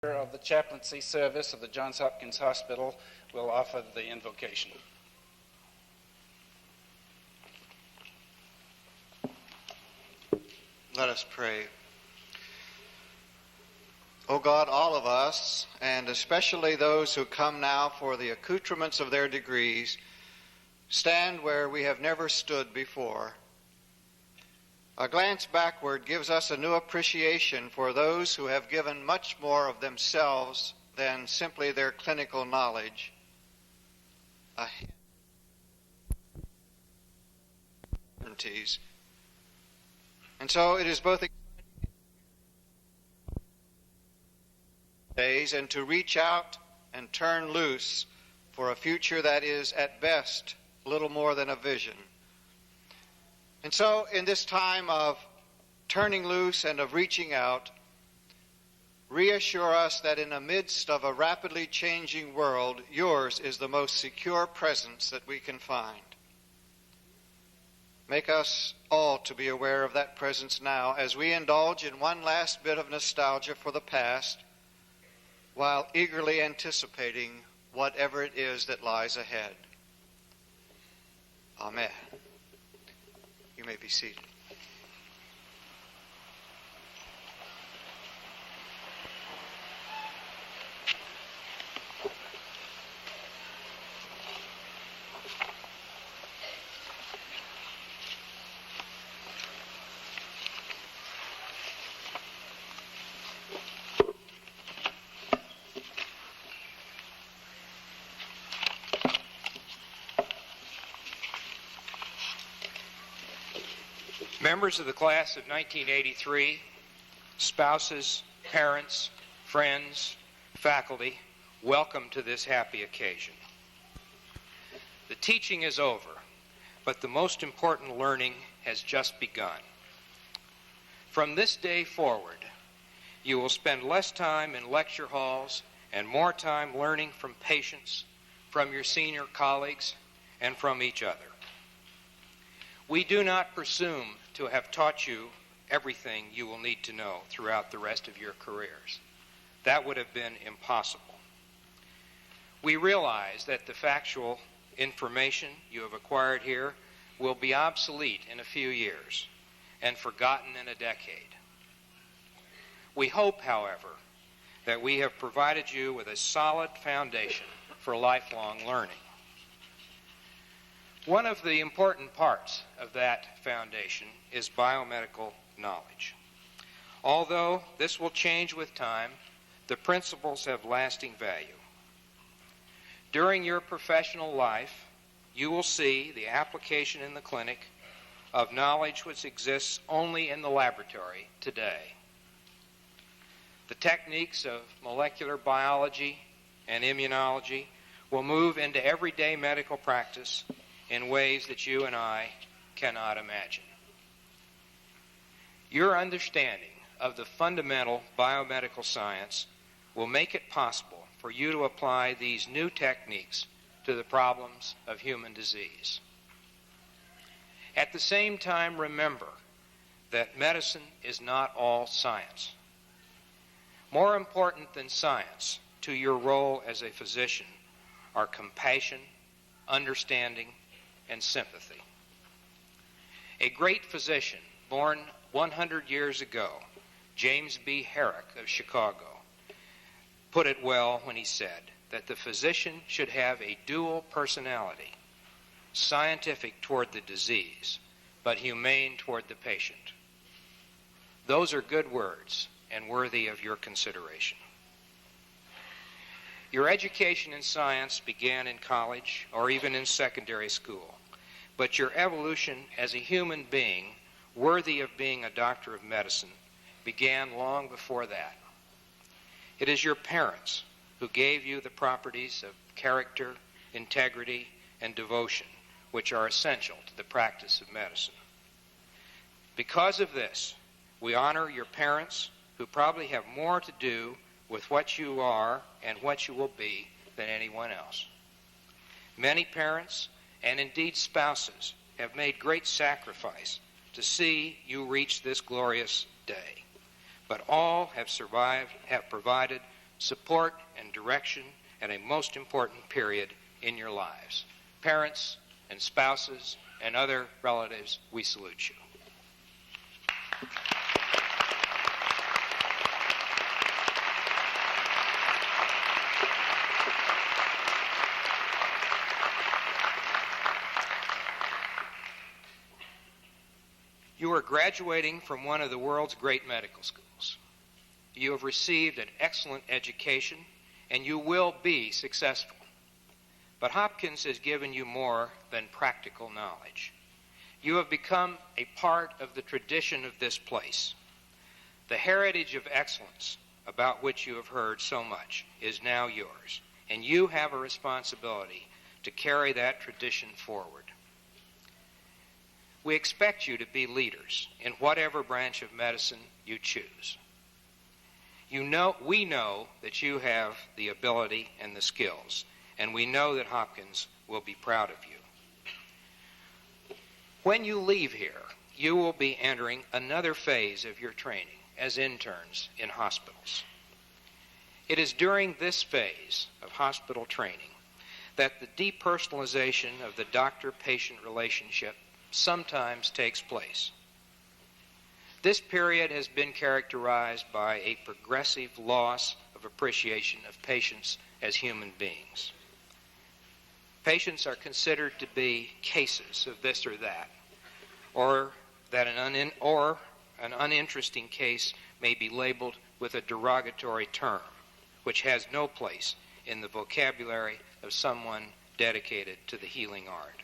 Of the chaplaincy service of the Johns Hopkins Hospital will offer the invocation. Let us pray. O God, all of us, and especially those who come now for the accoutrements of their degrees, stand where we have never stood before. A glance backward gives us a new appreciation for those who have given much more of themselves than simply their clinical knowledge. And so it is both days and to reach out and turn loose for a future that is at best little more than a vision. And so in this time of turning loose and of reaching out, reassure us that in the midst of a rapidly changing world, yours is the most secure presence that we can find. Make us all to be aware of that presence now as we indulge in one last bit of nostalgia for the past while eagerly anticipating whatever it is that lies ahead. Amen. You may be seated. Members of the class of 1983, spouses, parents, friends, faculty, welcome to this happy occasion. The teaching is over, but the most important learning has just begun. From this day forward, you will spend less time in lecture halls and more time learning from patients, from your senior colleagues, and from each other. We do not presume to have taught you everything you will need to know throughout the rest of your careers. That would have been impossible. We realize that the factual information you have acquired here will be obsolete in a few years and forgotten in a decade. We hope, however, that we have provided you with a solid foundation for lifelong learning. One of the important parts of that foundation is biomedical knowledge. Although this will change with time, the principles have lasting value. During your professional life, you will see the application in the clinic of knowledge which exists only in the laboratory today. The techniques of molecular biology and immunology will move into everyday medical practice in ways that you and I cannot imagine. Your understanding of the fundamental biomedical science will make it possible for you to apply these new techniques to the problems of human disease. At the same time, remember that medicine is not all science. More important than science to your role as a physician are compassion, understanding, and sympathy. A great physician born 100 years ago, James B. Herrick of Chicago, put it well when he said that the physician should have a dual personality, scientific toward the disease, but humane toward the patient. Those are good words and worthy of your consideration. Your education in science began in college or even in secondary school, but your evolution as a human being worthy of being a doctor of medicine began long before that. It is your parents who gave you the properties of character, integrity, and devotion, which are essential to the practice of medicine. Because of this, we honor your parents, who probably have more to do with what you are and what you will be than anyone else. Many parents, and indeed spouses, have made great sacrifice to see you reach this glorious day. But all have provided support, and direction at a most important period in your lives. Parents and spouses and other relatives, we salute you. You are graduating from one of the world's great medical schools. You have received an excellent education, and you will be successful. But Hopkins has given you more than practical knowledge. You have become a part of the tradition of this place. The heritage of excellence about which you have heard so much is now yours, and you have a responsibility to carry that tradition forward. We expect you to be leaders in whatever branch of medicine you choose. We know that you have the ability and the skills, and we know that Hopkins will be proud of you. When you leave here, you will be entering another phase of your training as interns in hospitals. It is during this phase of hospital training that the depersonalization of the doctor-patient relationship sometimes takes place. This period has been characterized by a progressive loss of appreciation of patients as human beings. Patients are considered to be cases of this or that, or that an uninteresting case may be labeled with a derogatory term, which has no place in the vocabulary of someone dedicated to the healing art.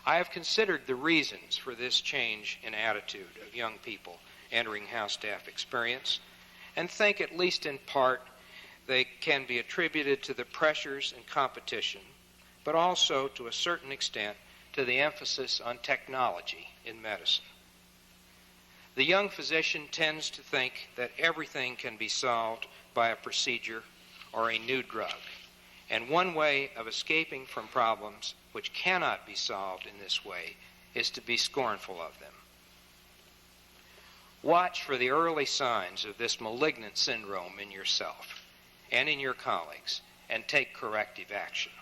I have considered the reasons for this change in attitude of young people entering house staff experience, and think, at least in part, they can be attributed to the pressures and competition, but also, to a certain extent, to the emphasis on technology in medicine. The young physician tends to think that everything can be solved by a procedure or a new drug, and one way of escaping from problems which cannot be solved in this way is to be scornful of them. Watch for the early signs of this malignant syndrome in yourself and in your colleagues, and take corrective action.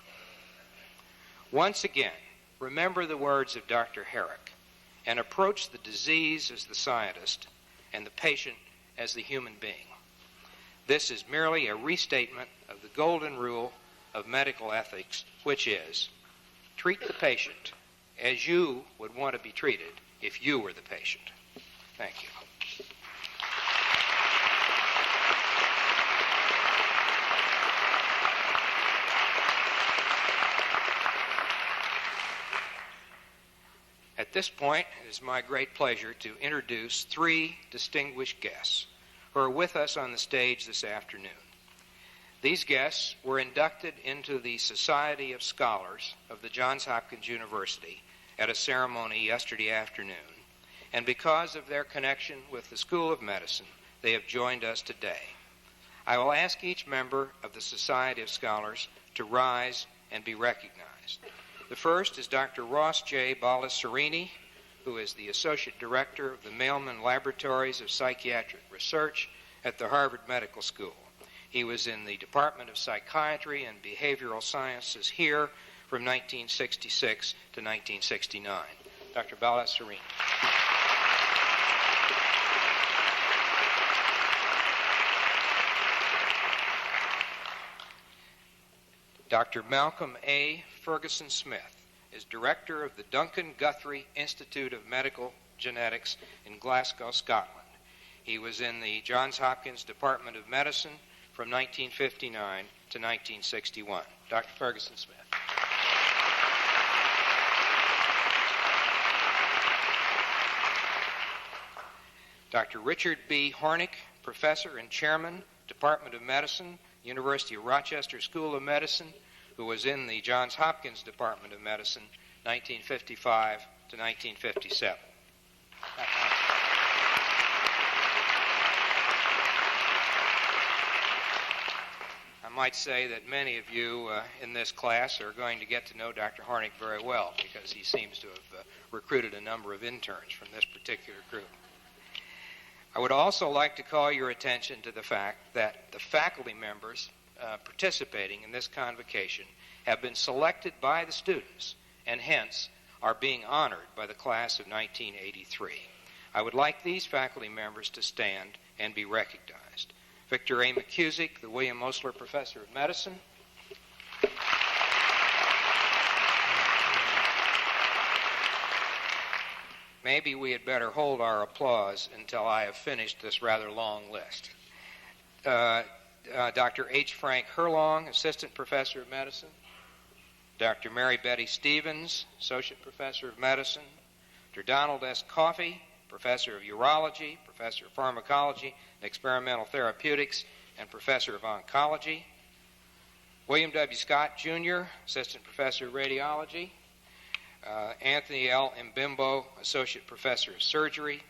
Once again, remember the words of Dr. Ehrlich, and approach the disease as the scientist and the patient as the human being. This is merely a restatement of the golden rule of medical ethics, which is, treat the patient as you would want to be treated if you were the patient. Thank you. At this point, it is my great pleasure to introduce three distinguished guests who are with us on the stage this afternoon. These guests were inducted into the Society of Scholars of the Johns Hopkins University at a ceremony yesterday afternoon, and because of their connection with the School of Medicine, they have joined us today. I will ask each member of the Society of Scholars to rise and be recognized. The first is Dr. Ross J. Baldasarini, who is the Associate Director of the Mailman Laboratories of Psychiatric Research at the Harvard Medical School. He was in the Department of Psychiatry and Behavioral Sciences here from 1966 to 1969. Dr. Baldasarini. Dr. Malcolm A. Ferguson Smith is director of the Duncan Guthrie Institute of Medical Genetics in Glasgow, Scotland. He was in the Johns Hopkins Department of Medicine from 1959 to 1961. Dr. Ferguson Smith. Dr. Richard B. Hornick, professor and chairman, Department of Medicine, University of Rochester School of Medicine, who was in the Johns Hopkins Department of Medicine, 1955 to 1957. I might say that many of you in this class are going to get to know Dr. Hornick very well, because he seems to have recruited a number of interns from this particular group. I would also like to call your attention to the fact that the faculty members participating in this convocation have been selected by the students and hence are being honored by the class of 1983. I would like these faculty members to stand and be recognized. Victor A. Mckusick, the William Osler Professor of Medicine. Maybe we had better hold our applause until I have finished this rather long list. Dr. H. Frank Herlong, Assistant Professor of Medicine. Dr. Mary Betty Stevens, Associate Professor of Medicine. Dr. Donald S. Coffey, Professor of Urology, Professor of Pharmacology and Experimental Therapeutics, and Professor of Oncology. William W. Scott, Jr., Assistant Professor of Radiology. Anthony L. Mbimbo, Associate Professor of Surgery.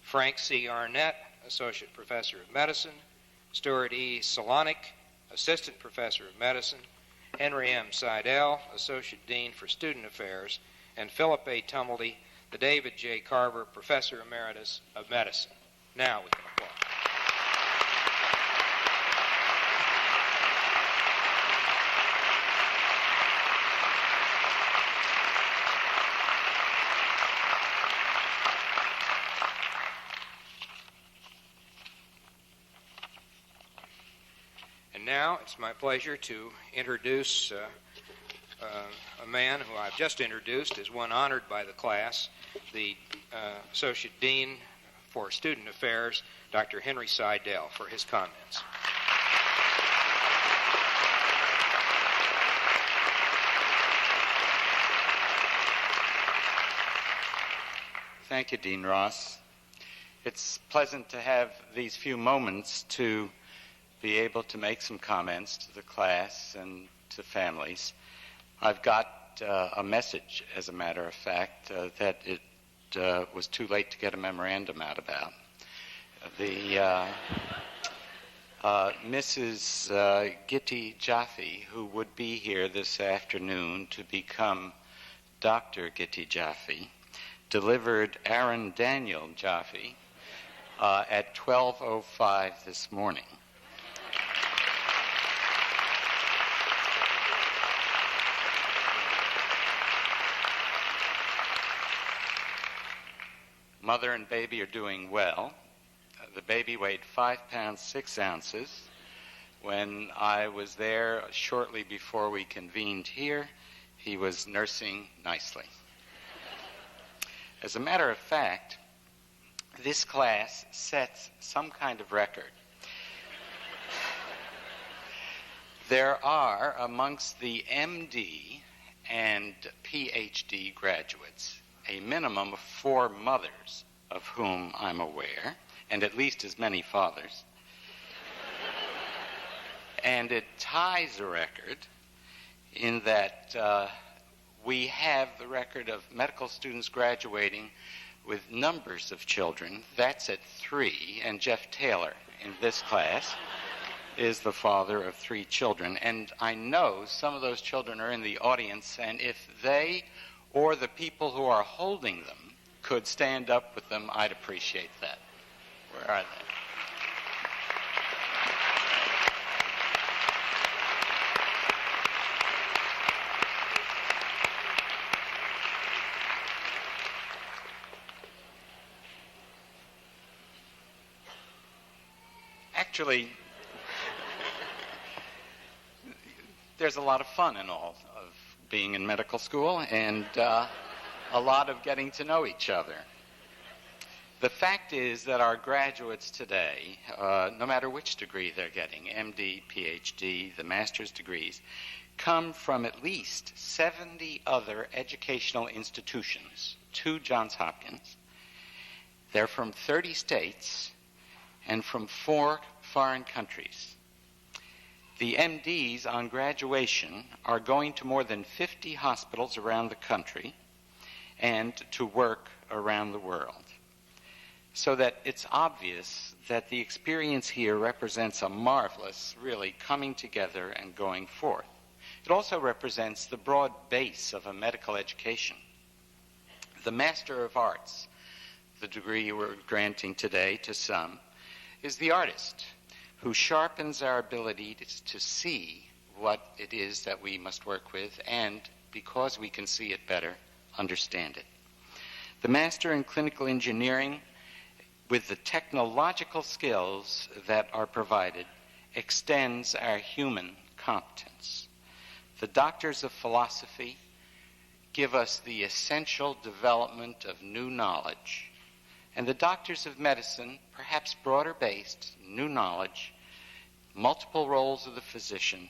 Frank C. Arnett, Associate Professor of Medicine. Stuart E. Solonic, Assistant Professor of Medicine. Henry M. Seidel, Associate Dean for Student Affairs. And Philip A. Tumblety, the David J. Carver Professor Emeritus of Medicine. Now we can applaud. And now it's my pleasure to introduce a man who I've just introduced as one honored by the class, the Associate Dean for Student Affairs, Dr. Henry Seidel, for his comments. Thank you, Dean Ross. It's pleasant to have these few moments to be able to make some comments to the class and to families. I've got a message, as a matter of fact, that it was too late to get a memorandum out about. Mrs. Gitti Jaffe, who would be here this afternoon to become Dr. Gitti Jaffe, delivered Aaron Daniel Jaffe at 12:05 this morning. Mother and baby are doing well. The baby weighed 5 pounds 6 ounces. When I was there shortly before we convened here, he was nursing nicely. As a matter of fact, this class sets some kind of record. There are, amongst the MD and PhD graduates, a minimum of 4 mothers, of whom I'm aware, and at least as many fathers. And it ties a record in that we have the record of medical students graduating with numbers of children. That's at 3, and Jeff Taylor in this class is the father of 3 children. And I know some of those children are in the audience, and if they or the people who are holding them could stand up with them, I'd appreciate that. Where are they? Actually, there's a lot of fun in all of being in medical school, and a lot of getting to know each other. The fact is that our graduates today, no matter which degree they're getting, MD, PhD, the master's degrees, come from at least 70 other educational institutions to Johns Hopkins. They're from 30 states and from 4 foreign countries. The MDs on graduation are going to more than 50 hospitals around the country and to work around the world. So that it's obvious that the experience here represents a marvelous, really, coming together and going forth. It also represents the broad base of a medical education. The Master of Arts, the degree we're granting today to some, is the artist, who sharpens our ability to see what it is that we must work with, and because we can see it better, understand it. The master in clinical engineering, with the technological skills that are provided, extends our human competence. The doctors of philosophy give us the essential development of new knowledge, and the doctors of medicine, perhaps broader-based, new knowledge, multiple roles of the physician,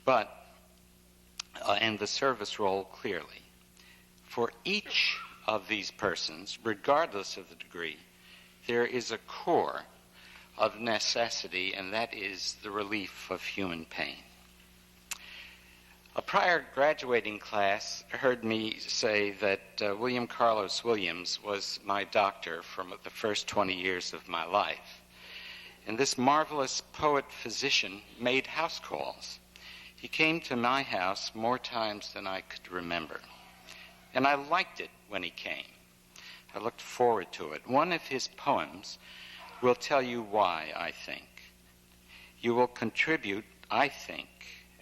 and the service role clearly. For each of these persons, regardless of the degree, there is a core of necessity, and that is the relief of human pain. A prior graduating class heard me say that William Carlos Williams was my doctor for the first 20 years of my life. And this marvelous poet-physician made house calls. He came to my house more times than I could remember. And I liked it when he came. I looked forward to it. One of his poems will tell you why, I think. You will contribute, I think,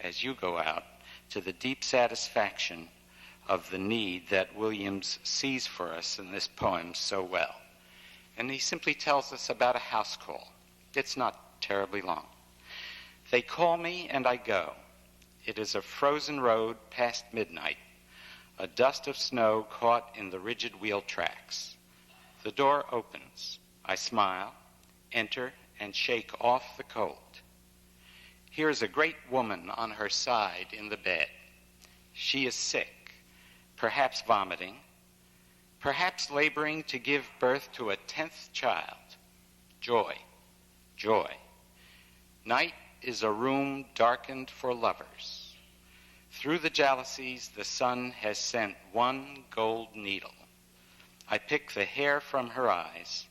as you go out, to the deep satisfaction of the need that Williams sees for us in this poem so well. And he simply tells us about a house call. It's not terribly long. They call me and I go. It is a frozen road past midnight, a dust of snow caught in the rigid wheel tracks. The door opens. I smile, enter, and shake off the cold. Here is a great woman on her side in the bed. She is sick, perhaps vomiting, perhaps laboring to give birth to a 10th child. Joy, joy. Night is a room darkened for lovers. Through the jalousies, the sun has sent one gold needle. I pick the hair from her eyes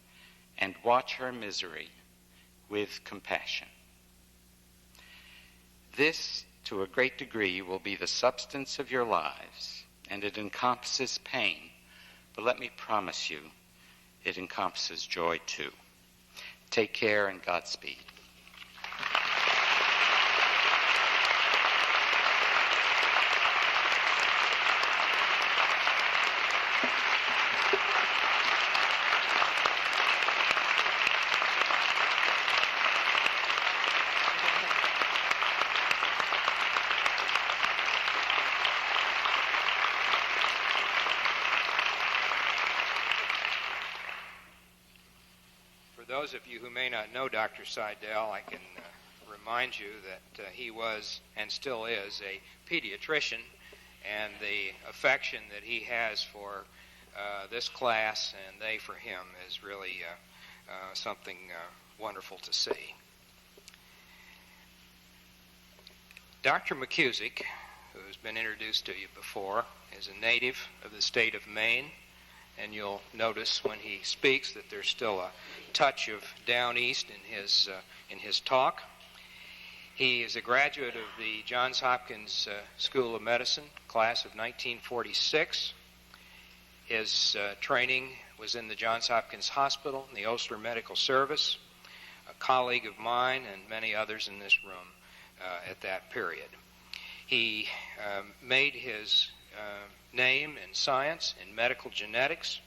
and watch her misery with compassion. This, to a great degree, will be the substance of your lives, and it encompasses pain, but let me promise you, it encompasses joy too. Take care and Godspeed. Those of you who may not know Dr. Seidel, I can remind you that he was and still is a pediatrician, and the affection that he has for this class and they for him is really something wonderful to see. Dr. Mckusick, who's been introduced to you before, is a native of the state of Maine, and you'll notice when he speaks that there's still a touch of down east in his talk. He is a graduate of the Johns Hopkins School of Medicine, class of 1946. His training was in the Johns Hopkins Hospital, in the Osler Medical Service, a colleague of mine and many others in this room at that period. He made his name in science, in medical genetics,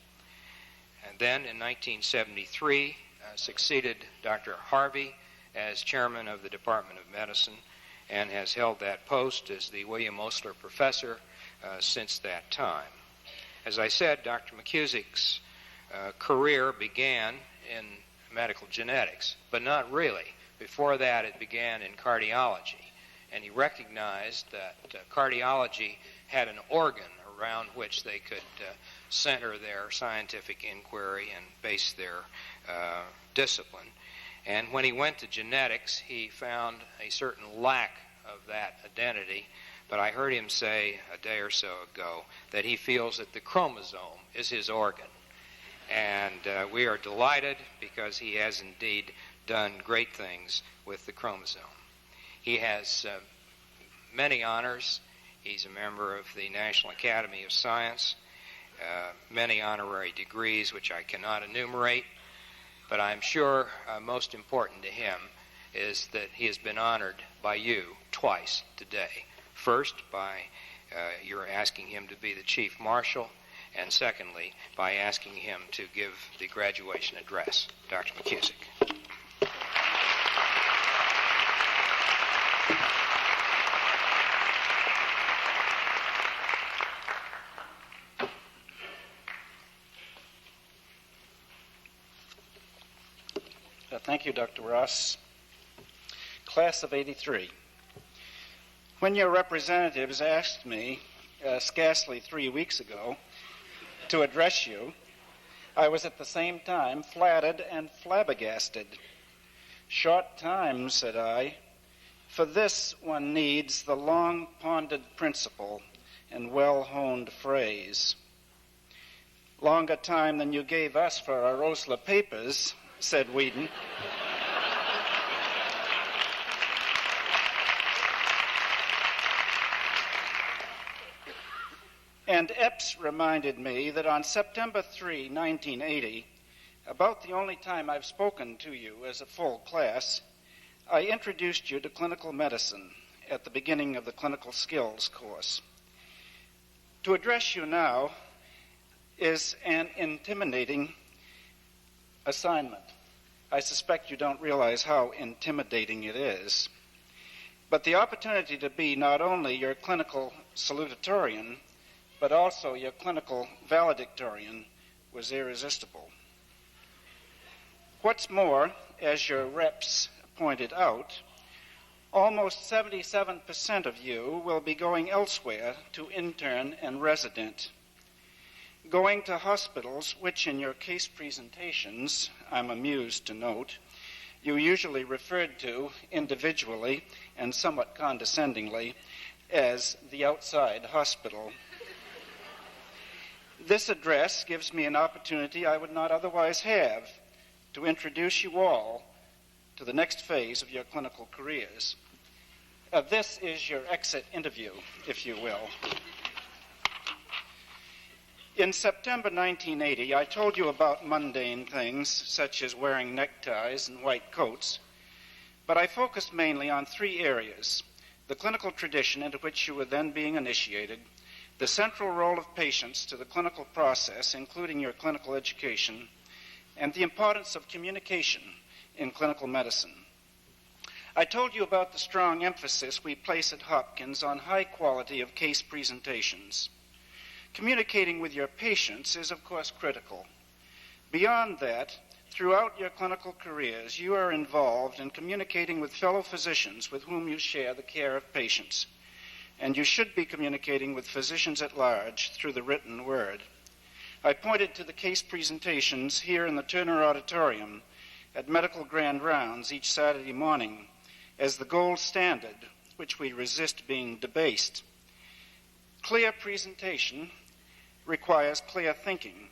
and then in 1973 succeeded Dr. Harvey as chairman of the Department of Medicine and has held that post as the William Osler Professor since that time. As I said, Dr. Mckusick's career began in medical genetics, but not really. Before that, it began in cardiology, and he recognized that cardiology had an organ around which they could center their scientific inquiry and base their discipline. And when he went to genetics, he found a certain lack of that identity. But I heard him say a day or so ago that he feels that the chromosome is his organ. And we are delighted because he has indeed done great things with the chromosome. He has many honors. He's a member of the National Academy of Science, many honorary degrees, which I cannot enumerate, but I'm sure most important to him is that he has been honored by you twice today. First, by your asking him to be the Chief Marshal, and secondly, by asking him to give the graduation address. Dr. Mckusick. Thank you, Dr. Ross. Class of '83. When your representatives asked me, scarcely 3 weeks ago, to address you, I was at the same time flattered and flabbergasted. Short time, said I. For this one needs the long-pondered principle and well-honed phrase. Longer time than you gave us for our Osler papers, said Whedon. And Epps reminded me that on September 3, 1980, about the only time I've spoken to you as a full class, I introduced you to clinical medicine at the beginning of the clinical skills course. To address you now is an intimidating assignment. I suspect you don't realize how intimidating it is. But the opportunity to be not only your clinical salutatorian, but also your clinical valedictorian was irresistible. What's more, as your reps pointed out, almost 77% of you will be going elsewhere to intern and resident, going to hospitals which in your case presentations, I'm amused to note, you usually referred to individually and somewhat condescendingly as the outside hospital. This address gives me an opportunity I would not otherwise have to introduce you all to the next phase of your clinical careers. This is your exit interview, if you will. In September 1980, I told you about mundane things, such as wearing neckties and white coats, but I focused mainly on three areas: the clinical tradition into which you were then being initiated, the central role of patients to the clinical process, including your clinical education, and the importance of communication in clinical medicine. I told you about the strong emphasis we place at Hopkins on high quality of case presentations. Communicating with your patients is, of course, critical. Beyond that, throughout your clinical careers, you are involved in communicating with fellow physicians with whom you share the care of patients, and you should be communicating with physicians at large through the written word. I pointed to the case presentations here in the Turner Auditorium at Medical Grand Rounds each Saturday morning as the gold standard, which we resist being debased. Clear presentation requires clear thinking.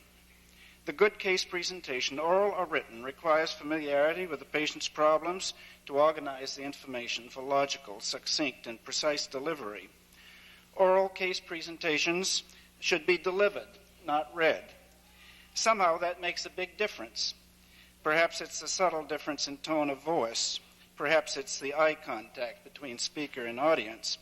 The good case presentation, oral or written, requires familiarity with the patient's problems to organize the information for logical, succinct, and precise delivery. Oral case presentations should be delivered, not read. Somehow that makes a big difference. Perhaps it's a subtle difference in tone of voice. Perhaps it's the eye contact between speaker and audience.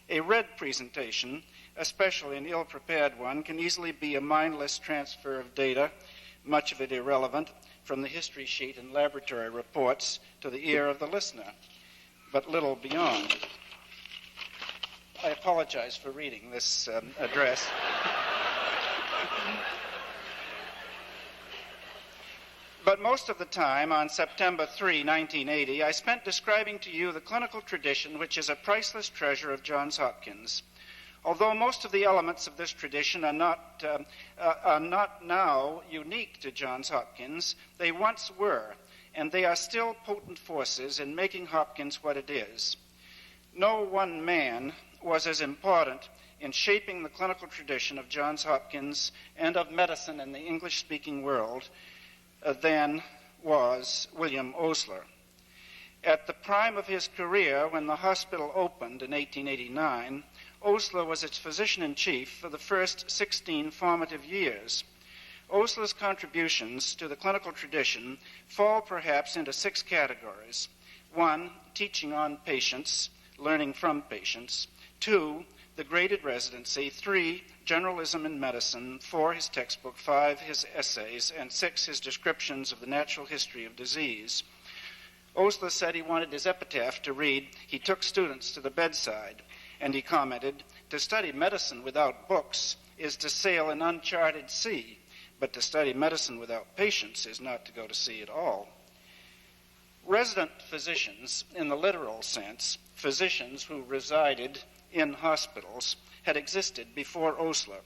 A read presentation, especially an ill-prepared one, can easily be a mindless transfer of data, much of it irrelevant, from the history sheet and laboratory reports to the ear of the listener, but little beyond. I apologize for reading this address. But most of the time, on September 3, 1980, I spent describing to you the clinical tradition which is a priceless treasure of Johns Hopkins. Although most of the elements of this tradition are not now unique to Johns Hopkins, they once were, and they are still potent forces in making Hopkins what it is. No one man was as important in shaping the clinical tradition of Johns Hopkins and of medicine in the English-speaking world than was William Osler. At the prime of his career, when the hospital opened in 1889, Osler was its physician-in-chief for the first 16 formative years. Osler's contributions to the clinical tradition fall perhaps into 6 categories. 1, teaching on patients, learning from patients. 2, the graded residency. 3, generalism in medicine. 4, his textbook. 5, his essays. And 6, his descriptions of the natural history of disease. Osler said he wanted his epitaph to read, "He took students to the bedside," and he commented, "To study medicine without books is to sail an uncharted sea, but to study medicine without patients is not to go to sea at all." Resident physicians, in the literal sense, physicians who resided in hospitals, had existed before Osler.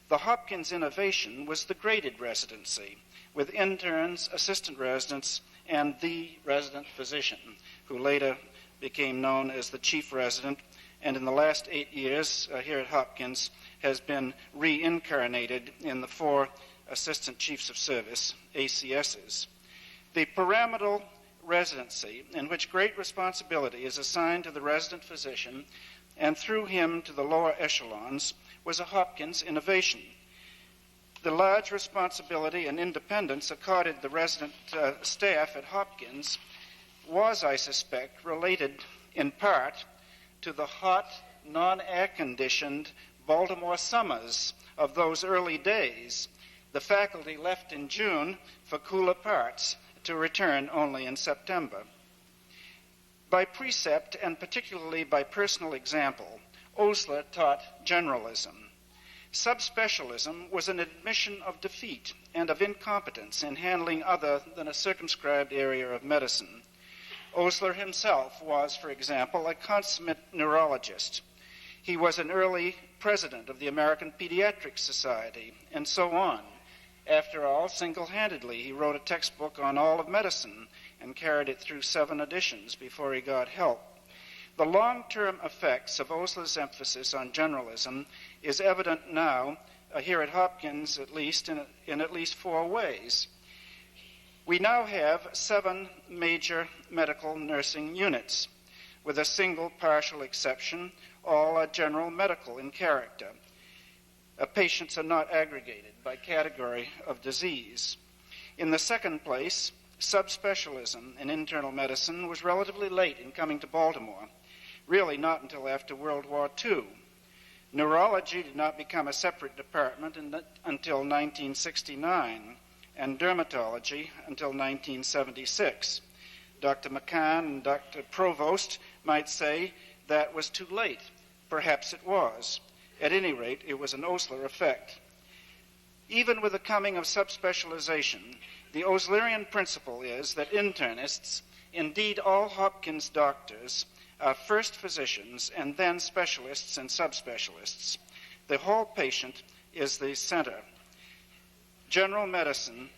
The Hopkins innovation was the graded residency, with interns, assistant residents, and the resident physician, who later became known as the chief resident, and in the last 8 years here at Hopkins has been reincarnated in the 4 assistant chiefs of service, ACSs. The pyramidal residency, in which great responsibility is assigned to the resident physician and through him to the lower echelons, was a Hopkins innovation. The large responsibility and independence accorded the resident staff at Hopkins was, I suspect, related in part to the hot, non-air-conditioned Baltimore summers of those early days. The faculty left in June for cooler parts to return only in September. By precept, and particularly by personal example, Osler taught generalism. Subspecialism was an admission of defeat and of incompetence in handling other than a circumscribed area of medicine. Osler himself was, for example, a consummate neurologist. He was an early president of the American Pediatric Society, and so on. After all, single-handedly, he wrote a textbook on all of medicine and carried it through 7 editions before he got help. The long-term effects of Osler's emphasis on generalism is evident now, here at Hopkins at least, in at least 4 ways. We now have 7 major medical nursing units, with a single partial exception. All are general medical in character. Patients are not aggregated by category of disease. In the second place, subspecialism in internal medicine was relatively late in coming to Baltimore, really not until after World War II. Neurology did not become a separate department until 1969, and dermatology until 1976. Dr. McCann and Dr. Provost might say that was too late. Perhaps it was. At any rate, it was an Osler effect. Even with the coming of subspecialization, the Oslerian principle is that internists, indeed all Hopkins doctors, are first physicians and then specialists and subspecialists. The whole patient is the center. General medicine,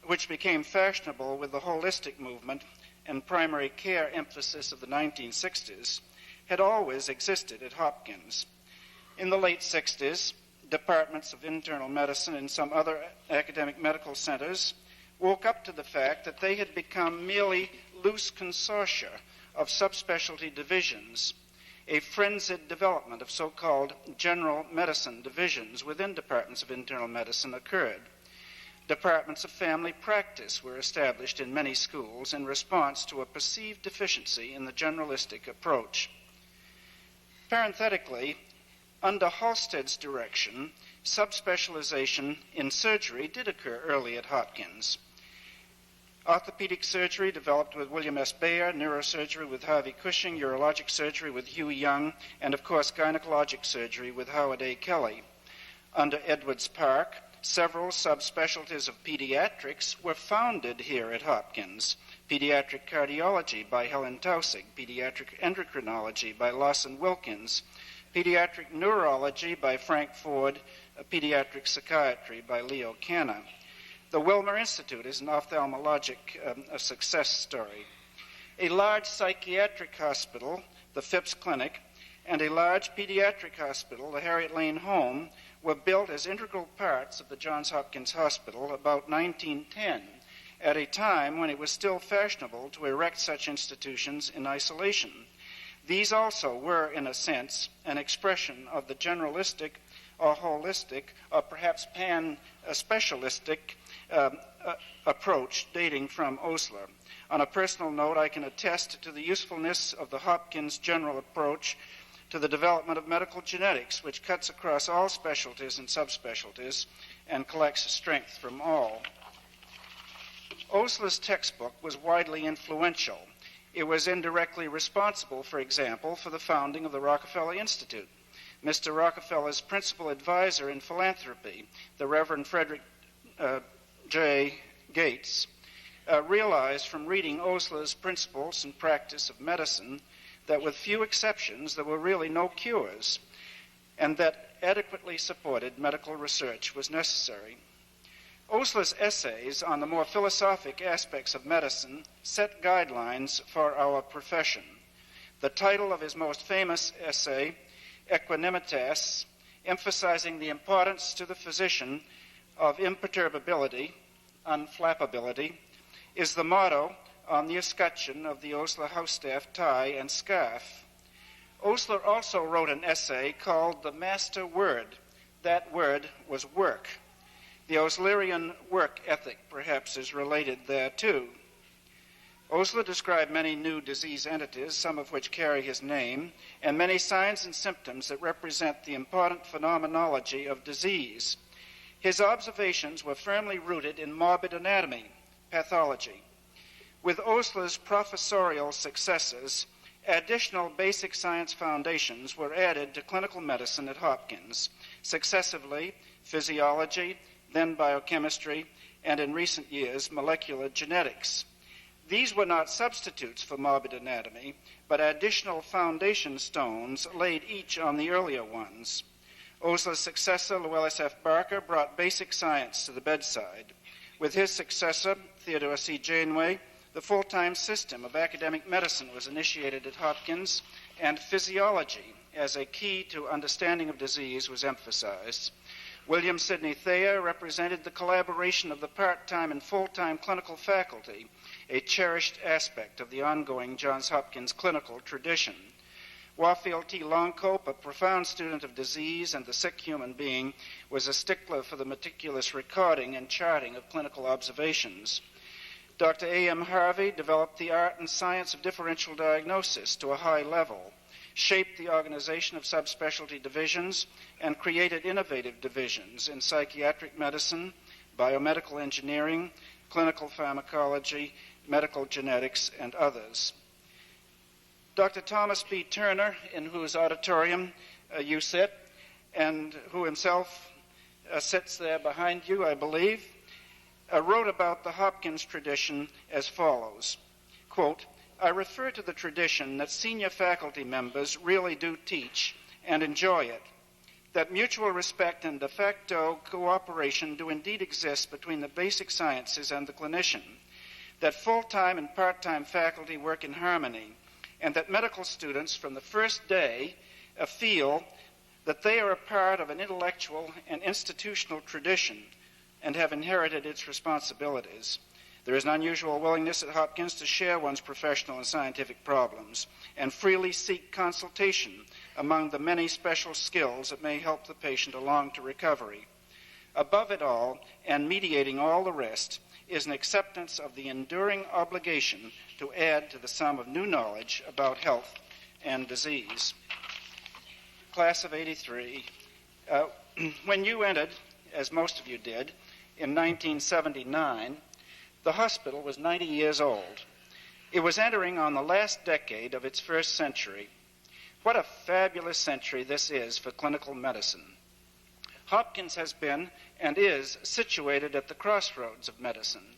which became fashionable with the holistic movement and primary care emphasis of the 1960s, had always existed at Hopkins. In the late 60s, departments of internal medicine and some other academic medical centers woke up to the fact that they had become merely loose consortia of subspecialty divisions. A frenzied development of so-called general medicine divisions within departments of internal medicine occurred. Departments of family practice were established in many schools in response to a perceived deficiency in the generalistic approach. Parenthetically, under Halstead's direction, subspecialization in surgery did occur early at Hopkins. Orthopedic surgery developed with William S. Bayer, neurosurgery with Harvey Cushing, urologic surgery with Huey Young, and of course gynecologic surgery with Howard A. Kelly. Under Edwards Park, several subspecialties of pediatrics were founded here at Hopkins. Pediatric cardiology by Helen Taussig, pediatric endocrinology by Lawson Wilkins, pediatric neurology by Frank Ford, pediatric psychiatry by Leo Canna. The Wilmer Institute is an ophthalmologic success story. A large psychiatric hospital, the Phipps Clinic, and a large pediatric hospital, the Harriet Lane Home, were built as integral parts of the Johns Hopkins Hospital about 1910, at a time when it was still fashionable to erect such institutions in isolation. These also were, in a sense, an expression of the generalistic or holistic or perhaps pan-specialistic approach dating from Osler. On a personal note, I can attest to the usefulness of the Hopkins general approach to the development of medical genetics, which cuts across all specialties and subspecialties and collects strength from all. Osler's textbook was widely influential. It was indirectly responsible, for example, for the founding of the Rockefeller Institute. Mr. Rockefeller's principal advisor in philanthropy, the Reverend Frederick J. Gates, realized from reading Osler's Principles and Practice of Medicine that with few exceptions there were really no cures, and that adequately supported medical research was necessary. Osler's essays on the more philosophic aspects of medicine set guidelines for our profession. The title of his most famous essay, Equanimitas, emphasizing the importance to the physician of imperturbability, unflappability, is the motto on the escutcheon of the Osler house staff tie and scarf. Osler also wrote an essay called The Master Word. That word was work. The Oslerian work ethic perhaps is related there too. Osler described many new disease entities, some of which carry his name, and many signs and symptoms that represent the important phenomenology of disease. His observations were firmly rooted in morbid anatomy, pathology. With Osler's professorial successes, additional basic science foundations were added to clinical medicine at Hopkins, successively physiology, then biochemistry, and in recent years, molecular genetics. These were not substitutes for morbid anatomy, but additional foundation stones laid each on the earlier ones. Osler's successor, Llewellyn F. Barker, brought basic science to the bedside. With his successor, Theodore C. Janeway, the full-time system of academic medicine was initiated at Hopkins, and physiology as a key to understanding of disease was emphasized. William Sidney Thayer represented the collaboration of the part-time and full-time clinical faculty, a cherished aspect of the ongoing Johns Hopkins clinical tradition. Warfield T. Longcope, a profound student of disease and the sick human being, was a stickler for the meticulous recording and charting of clinical observations. Dr. A.M. Harvey developed the art and science of differential diagnosis to a high level, shaped the organization of subspecialty divisions, and created innovative divisions in psychiatric medicine, biomedical engineering, clinical pharmacology, medical genetics, and others. Dr. Thomas B. Turner, in whose auditorium you sit, and who himself sits there behind you, I believe, wrote about the Hopkins tradition as follows, quote, I refer to the tradition that senior faculty members really do teach and enjoy it, that mutual respect and de facto cooperation do indeed exist between the basic sciences and the clinician, that full-time and part-time faculty work in harmony, and that medical students from the first day feel that they are a part of an intellectual and institutional tradition and have inherited its responsibilities. There is an unusual willingness at Hopkins to share one's professional and scientific problems and freely seek consultation among the many special skills that may help the patient along to recovery. Above it all, and mediating all the rest, is an acceptance of the enduring obligation to add to the sum of new knowledge about health and disease. Class of '83, when you entered, as most of you did, in 1979, the hospital was 90 years old. It was entering on the last decade of its first century. What a fabulous century this is for clinical medicine. Hopkins has been and is situated at the crossroads of medicine.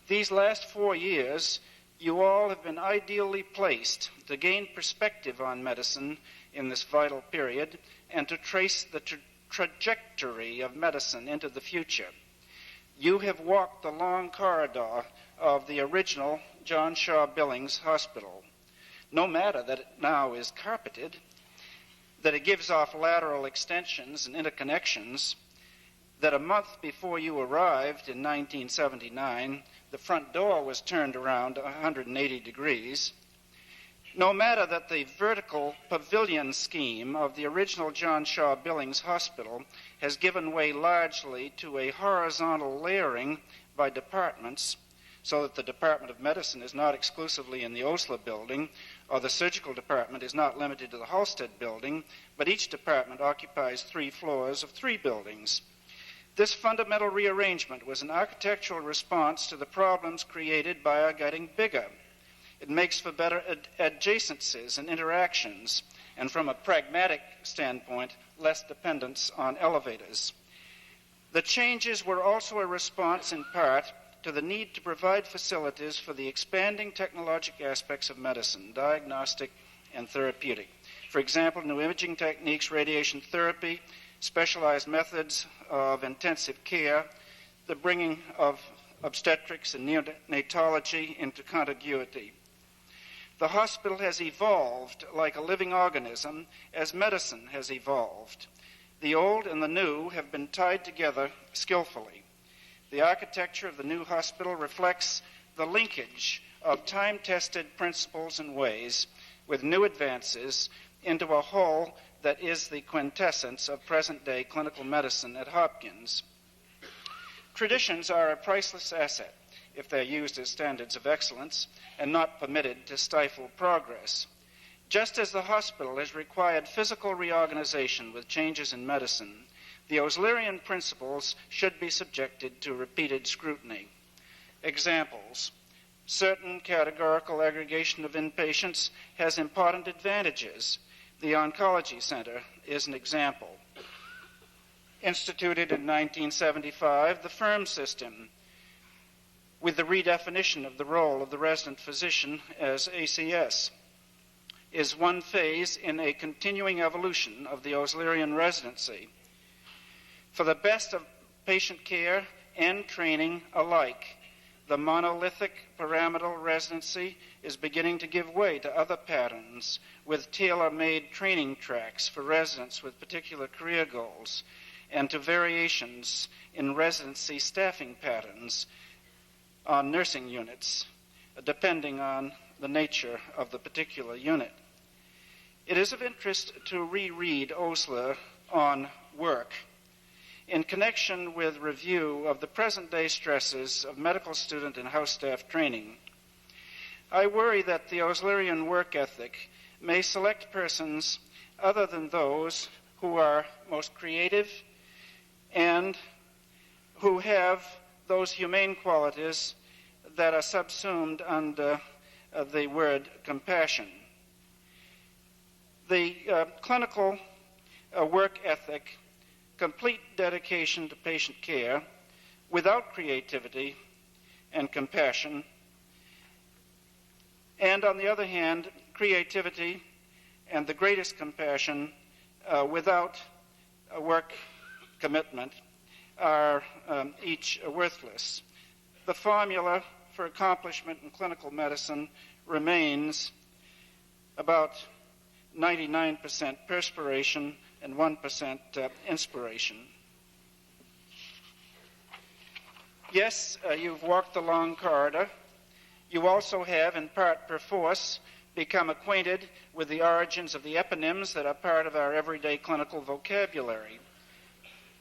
These last 4 years, you all have been ideally placed to gain perspective on medicine in this vital period and to trace the trajectory of medicine into the future. You have walked the long corridor of the original John Shaw Billings Hospital. No matter that it now is carpeted, that it gives off lateral extensions and interconnections, that a month before you arrived in 1979, the front door was turned around 180 degrees. No matter that the vertical pavilion scheme of the original John Shaw Billings Hospital has given way largely to a horizontal layering by departments, so that the Department of Medicine is not exclusively in the Osler building, or the surgical department is not limited to the Halsted building, but each department occupies 3 floors of 3 buildings. This fundamental rearrangement was an architectural response to the problems created by our getting bigger. It makes for better adjacencies and interactions, and from a pragmatic standpoint, less dependence on elevators. The changes were also a response in part to the need to provide facilities for the expanding technologic aspects of medicine, diagnostic and therapeutic. For example, new imaging techniques, radiation therapy, specialized methods of intensive care, the bringing of obstetrics and neonatology into contiguity. The hospital has evolved like a living organism as medicine has evolved. The old and the new have been tied together skillfully. The architecture of the new hospital reflects the linkage of time-tested principles and ways with new advances into a whole that is the quintessence of present-day clinical medicine at Hopkins. Traditions are a priceless asset if they're used as standards of excellence and not permitted to stifle progress. Just as the hospital has required physical reorganization with changes in medicine, the Oslerian principles should be subjected to repeated scrutiny. Examples: certain categorical aggregation of inpatients has important advantages. The Oncology Center is an example. Instituted in 1975, the FIRM system, with the redefinition of the role of the resident physician as ACS, is one phase in a continuing evolution of the Oslerian residency. For the best of patient care and training alike, the monolithic pyramidal residency is beginning to give way to other patterns with tailor-made training tracks for residents with particular career goals, and to variations in residency staffing patterns on nursing units, depending on the nature of the particular unit. It is of interest to reread Osler on work in connection with review of the present-day stresses of medical student and house staff training. I worry that the Oslerian work ethic may select persons other than those who are most creative and who have those humane qualities that are subsumed under the word compassion. The clinical work ethic, complete dedication to patient care without creativity and compassion, and on the other hand, creativity and the greatest compassion without a work commitment are each worthless. The formula for accomplishment in clinical medicine remains about 99% perspiration and 1% inspiration. Yes, you've walked the long corridor. You also have, in part perforce, become acquainted with the origins of the eponyms that are part of our everyday clinical vocabulary.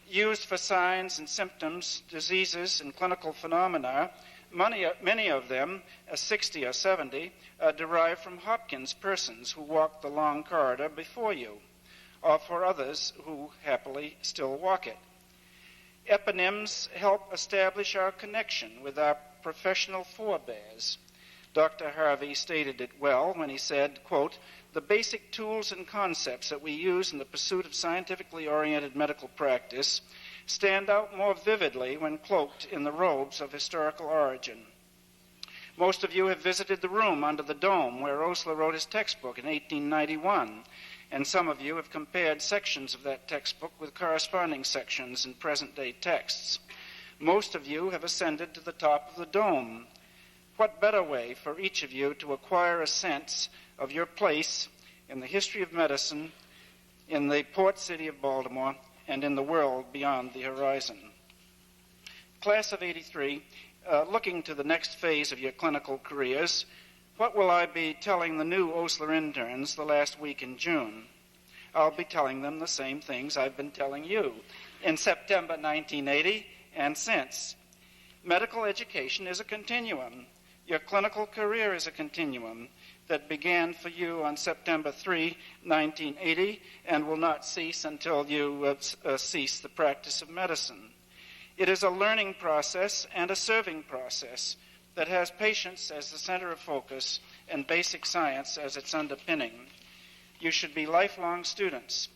Used for signs and symptoms, diseases, and clinical phenomena, many of them, 60 or 70, derive from Hopkins persons who walked the long corridor before you, or for others who happily still walk it. Eponyms help establish our connection with our professional forebears. Dr. Harvey stated it well when he said, quote, "The basic tools and concepts that we use in the pursuit of scientifically oriented medical practice stand out more vividly when cloaked in the robes of historical origin." Most of you have visited the room under the dome where Osler wrote his textbook in 1891, and some of you have compared sections of that textbook with corresponding sections in present-day texts. Most of you have ascended to the top of the dome. What better way for each of you to acquire a sense of your place in the history of medicine, in the port city of Baltimore, and in the world beyond the horizon? Class of '83 looking to the next phase of your clinical careers, what will I be telling the new Osler interns the last week in June? I'll be telling them the same things I've been telling you in September 1980 and since. Medical education is a continuum. Your clinical career is a continuum that began for you on September 3, 1980, and will not cease until you cease the practice of medicine. It is a learning process and a serving process that has patients as the center of focus and basic science as its underpinning. You should be lifelong students.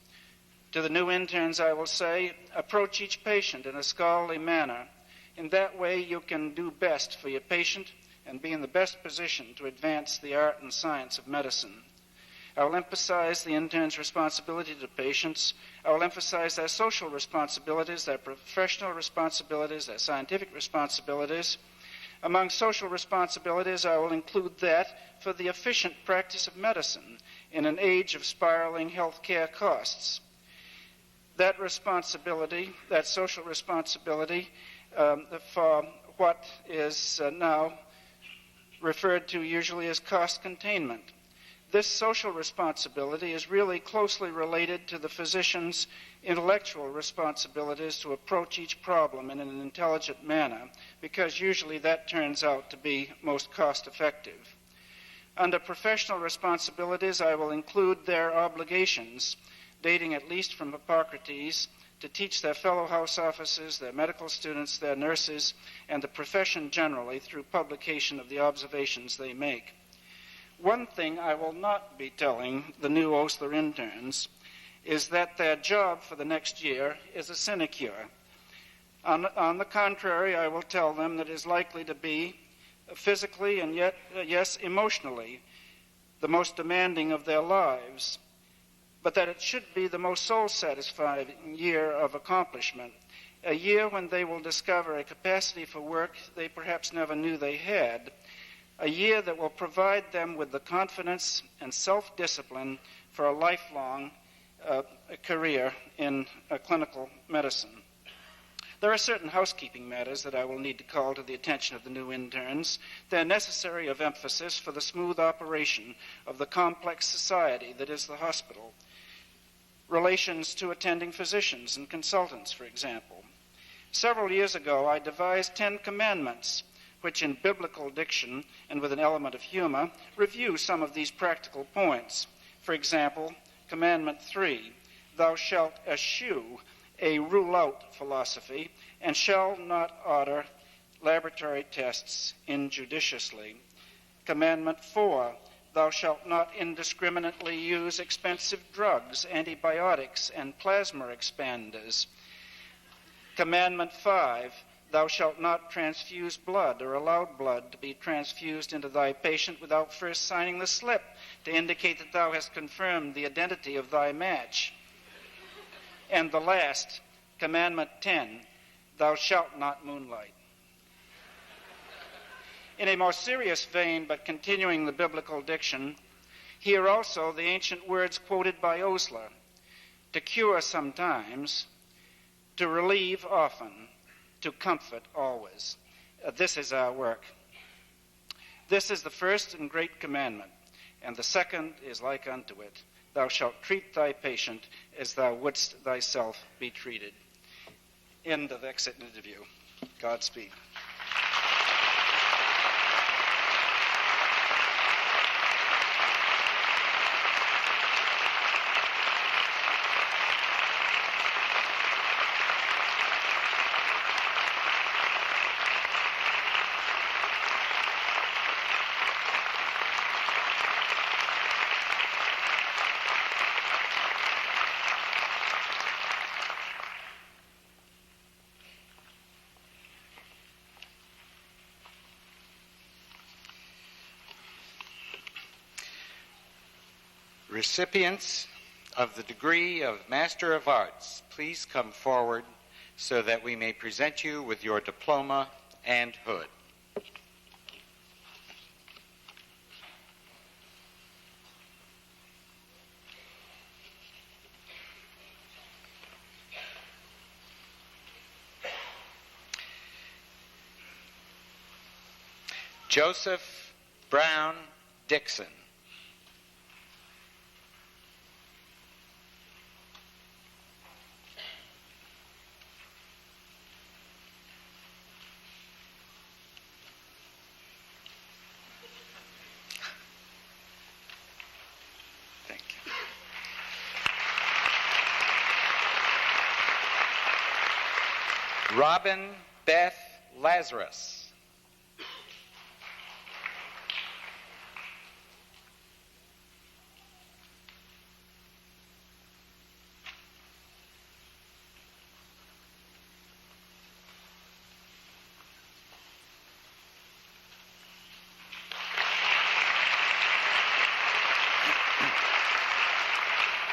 To the new interns, I will say, approach each patient in a scholarly manner. In that way, you can do best for your patient and be in the best position to advance the art and science of medicine. I will emphasize the intern's responsibility to patients. I will emphasize their social responsibilities, their professional responsibilities, their scientific responsibilities. Among social responsibilities, I will include that for the efficient practice of medicine in an age of spiraling healthcare costs. That responsibility, that social responsibility for what is now referred to usually as cost containment. This social responsibility is really closely related to the physician's intellectual responsibilities to approach each problem in an intelligent manner, because usually that turns out to be most cost effective. Under professional responsibilities, I will include their obligations, dating at least from Hippocrates, to teach their fellow house officers, their medical students, their nurses, and the profession generally through publication of the observations they make. One thing I will not be telling the new Osler interns is that their job for the next year is a sinecure. On the contrary, I will tell them that it is likely to be physically and yet, yes, emotionally, the most demanding of their lives, but that it should be the most soul-satisfying year of accomplishment, a year when they will discover a capacity for work they perhaps never knew they had, a year that will provide them with the confidence and self-discipline for a lifelong career in clinical medicine. There are certain housekeeping matters that I will need to call to the attention of the new interns. They're necessary of emphasis for the smooth operation of the complex society that is the hospital. Relations to attending physicians and consultants, for example. Several years ago, I devised 10 commandments, which in biblical diction and with an element of humor, review some of these practical points. For example, Commandment 3, thou shalt eschew a rule-out philosophy and shall not order laboratory tests injudiciously. Commandment 4, thou shalt not indiscriminately use expensive drugs, antibiotics, and plasma expanders. Commandment 5, thou shalt not transfuse blood or allow blood to be transfused into thy patient without first signing the slip to indicate that thou hast confirmed the identity of thy match. And the last, Commandment 10, thou shalt not moonlight. In a more serious vein, but continuing the biblical diction, here also the ancient words quoted by Osler, to cure sometimes, to relieve often, to comfort always. This is our work. This is the first and great commandment, and the second is like unto it. Thou shalt treat thy patient as thou wouldst thyself be treated. End of exit interview. Godspeed. Recipients of the degree of Master of Arts, please come forward so that we may present you with your diploma and hood. Joseph Brown Dixon. Thank you. Robin Beth Lazarus.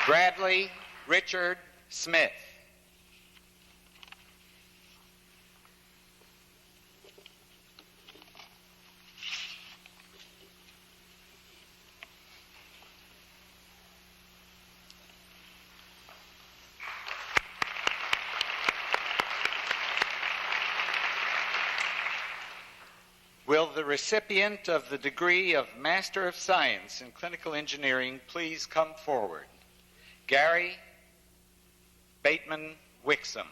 Bradley Richard Smith. Will the recipient of the degree of Master of Science in Clinical Engineering please come forward? Gary Bateman Wixom.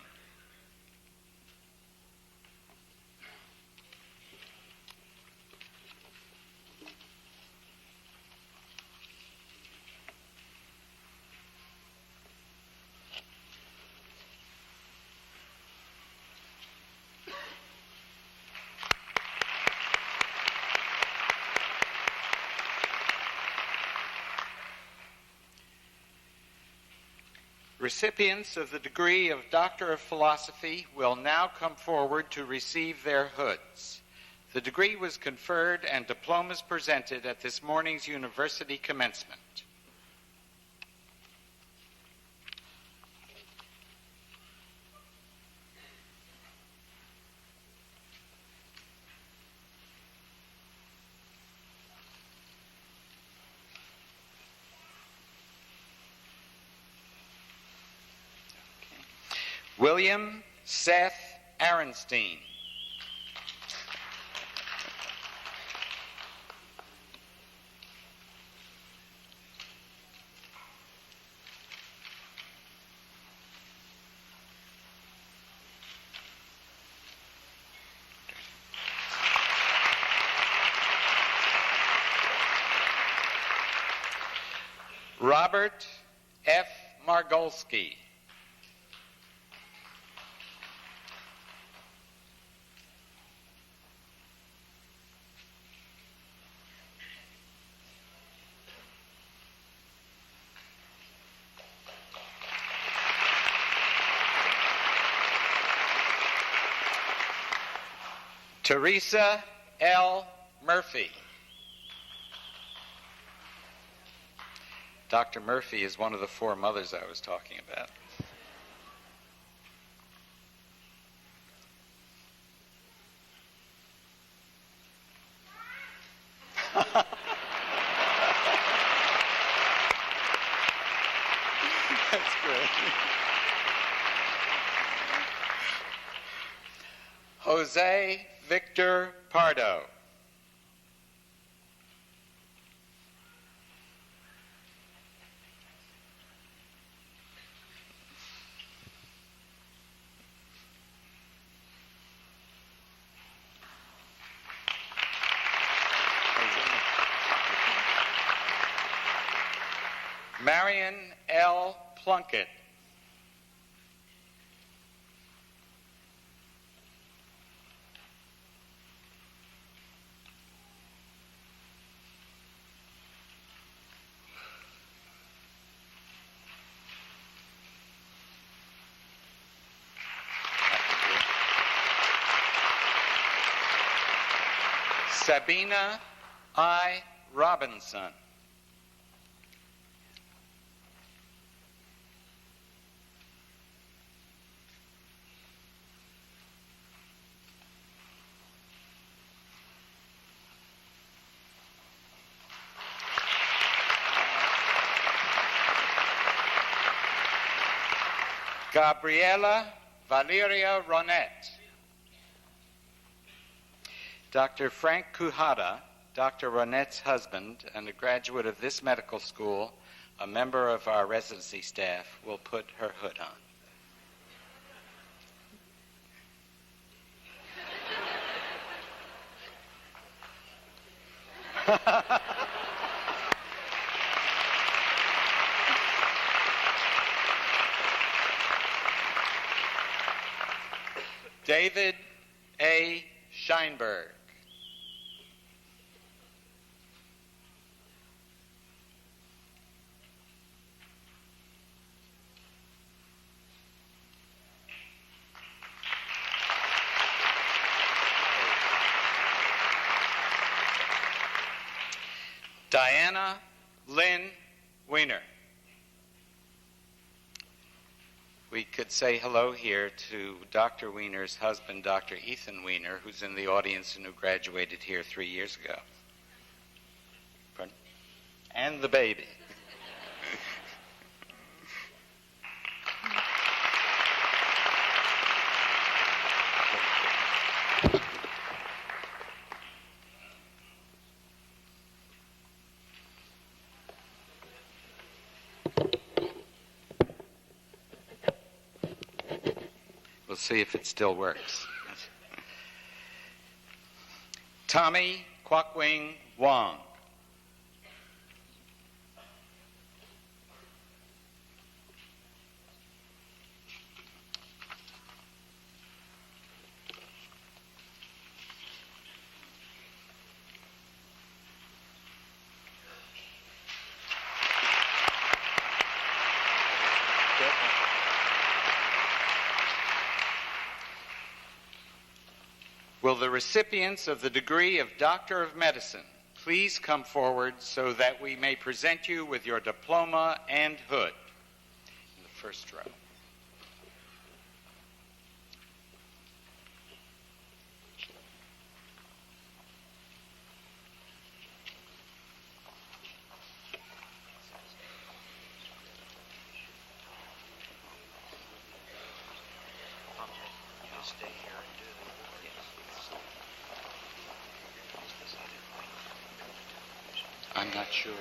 Recipients of the degree of Doctor of Philosophy will now come forward to receive their hoods. The degree was conferred and diplomas presented at this morning's university commencement. William Seth Aronstein. Robert F. Margolski. Teresa L. Murphy. Dr. Murphy is one of the four mothers I was talking about. That's great. Jose Victor Pardo. Marion L. Plunkett. Sabina I. Robinson. Gabriela Valeria Ronette. Dr. Frank Kuhada, Dr. Ronette's husband, and a graduate of this medical school, a member of our residency staff, will put her hood on. David A. Scheinberg. Diana Lynn Weiner. We could say hello here to Dr. Weiner's husband, Dr. Ethan Weiner, who's in the audience and who graduated here 3 years ago. Pardon? And the baby. We'll see if it still works. Tommy Kwok-Wing Wong. Will the recipients of the degree of Doctor of Medicine please come forward so that we may present you with your diploma and hood? In the first row. I'm not sure.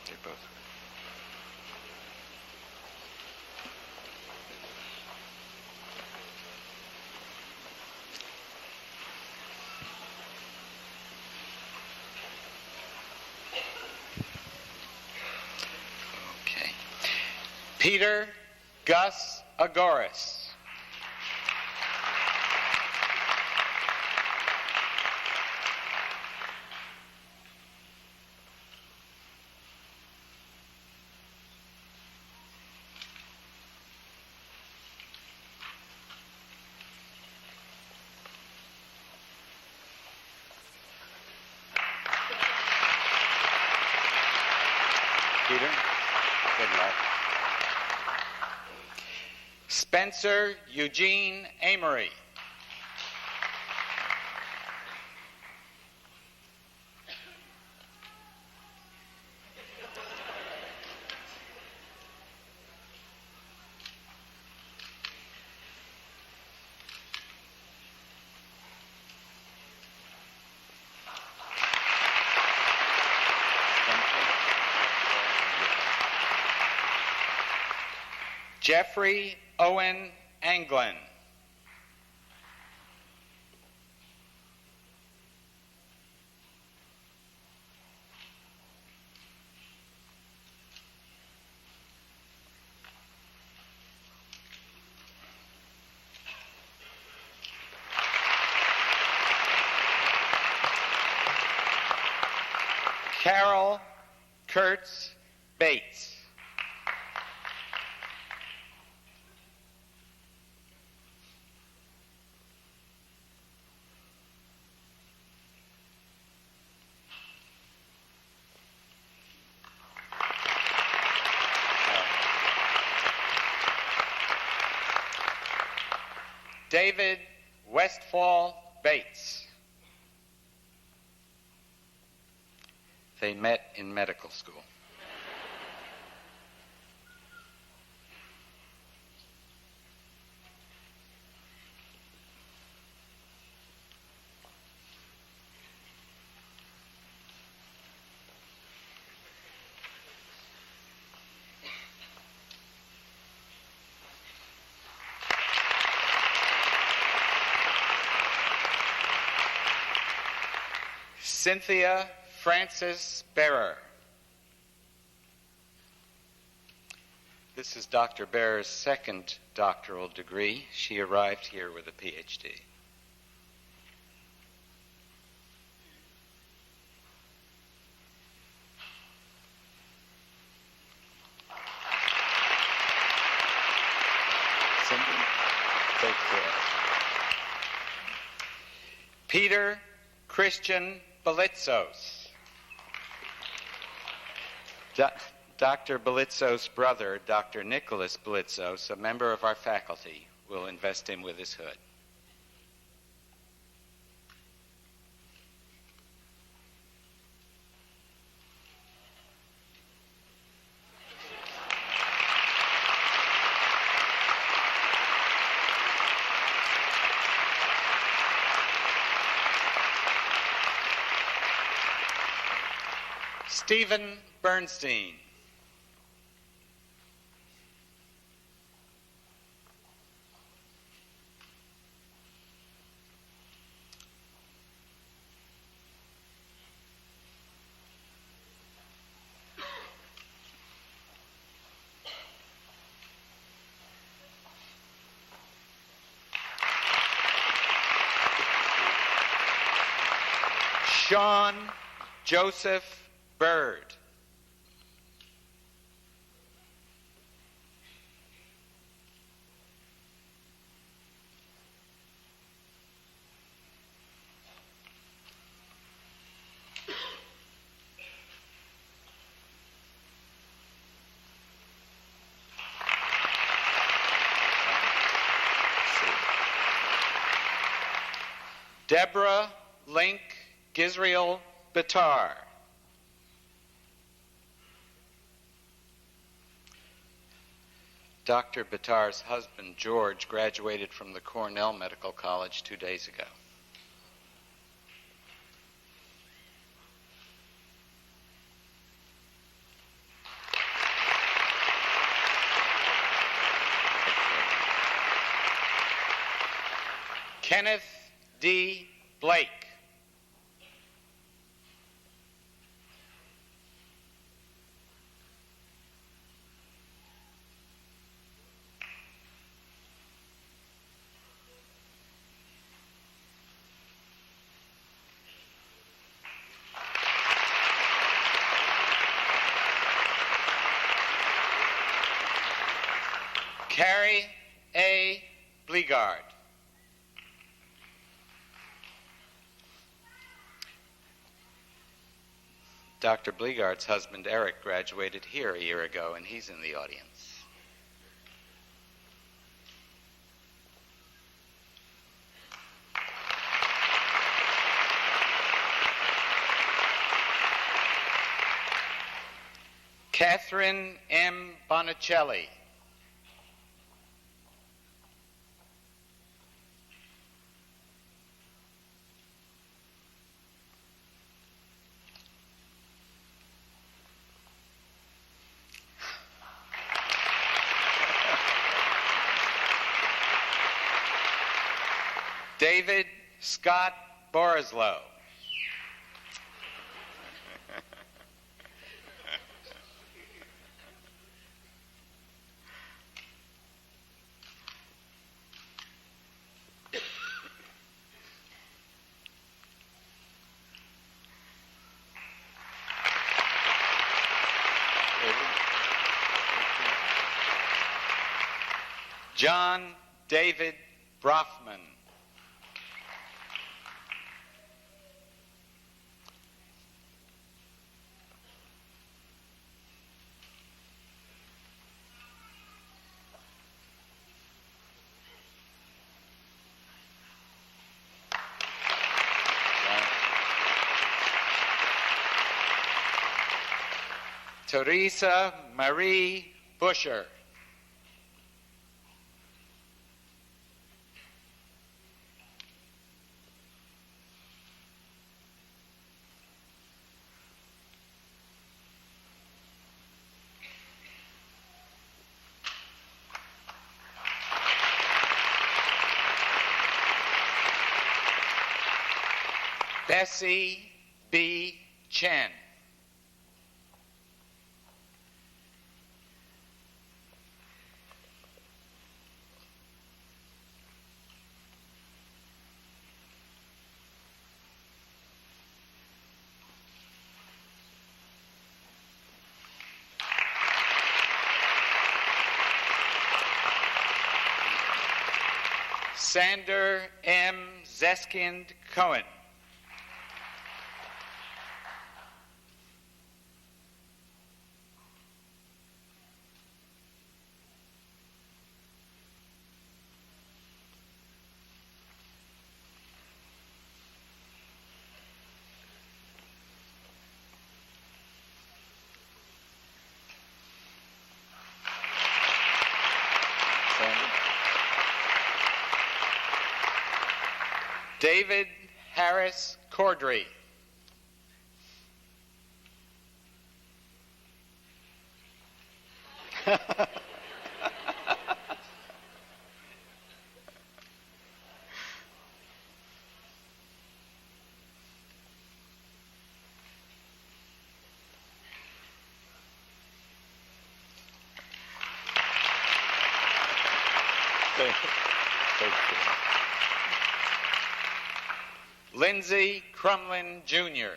They're both. Okay. Peter Gus Agoris. Peter, good luck. Spencer Eugene Amory. Jeffrey Owen Anglin. Carol Kurtz Bates. David Westfall Bates. They met in medical school. Cynthia Frances Bearer. This is Dr. Bearer's second doctoral degree. She arrived here with a PhD. Cindy, take care. Peter Christian Belitzos. Dr. Belitzos' brother, Dr. Nicholas Belitzos, a member of our faculty, will invest him with his hood. Stephen Bernstein. Sean Joseph Bird. Deborah Link Gisriel Bitar. Dr. Bitar's husband, George, graduated from the Cornell Medical College 2 days ago. Kenneth D. Blake. Carrie A. Bleegard. Dr. Bleegard's husband, Eric, graduated here a year ago, and he's in the audience. Catherine M. Bonicelli. David Scott Borislow. John David Brofman. Teresa Marie Busher. Bessie B. Chen. Sander M. Zeskind Cohen. David Harris Cordry. Thank you. Lindsay Crumlin, Jr.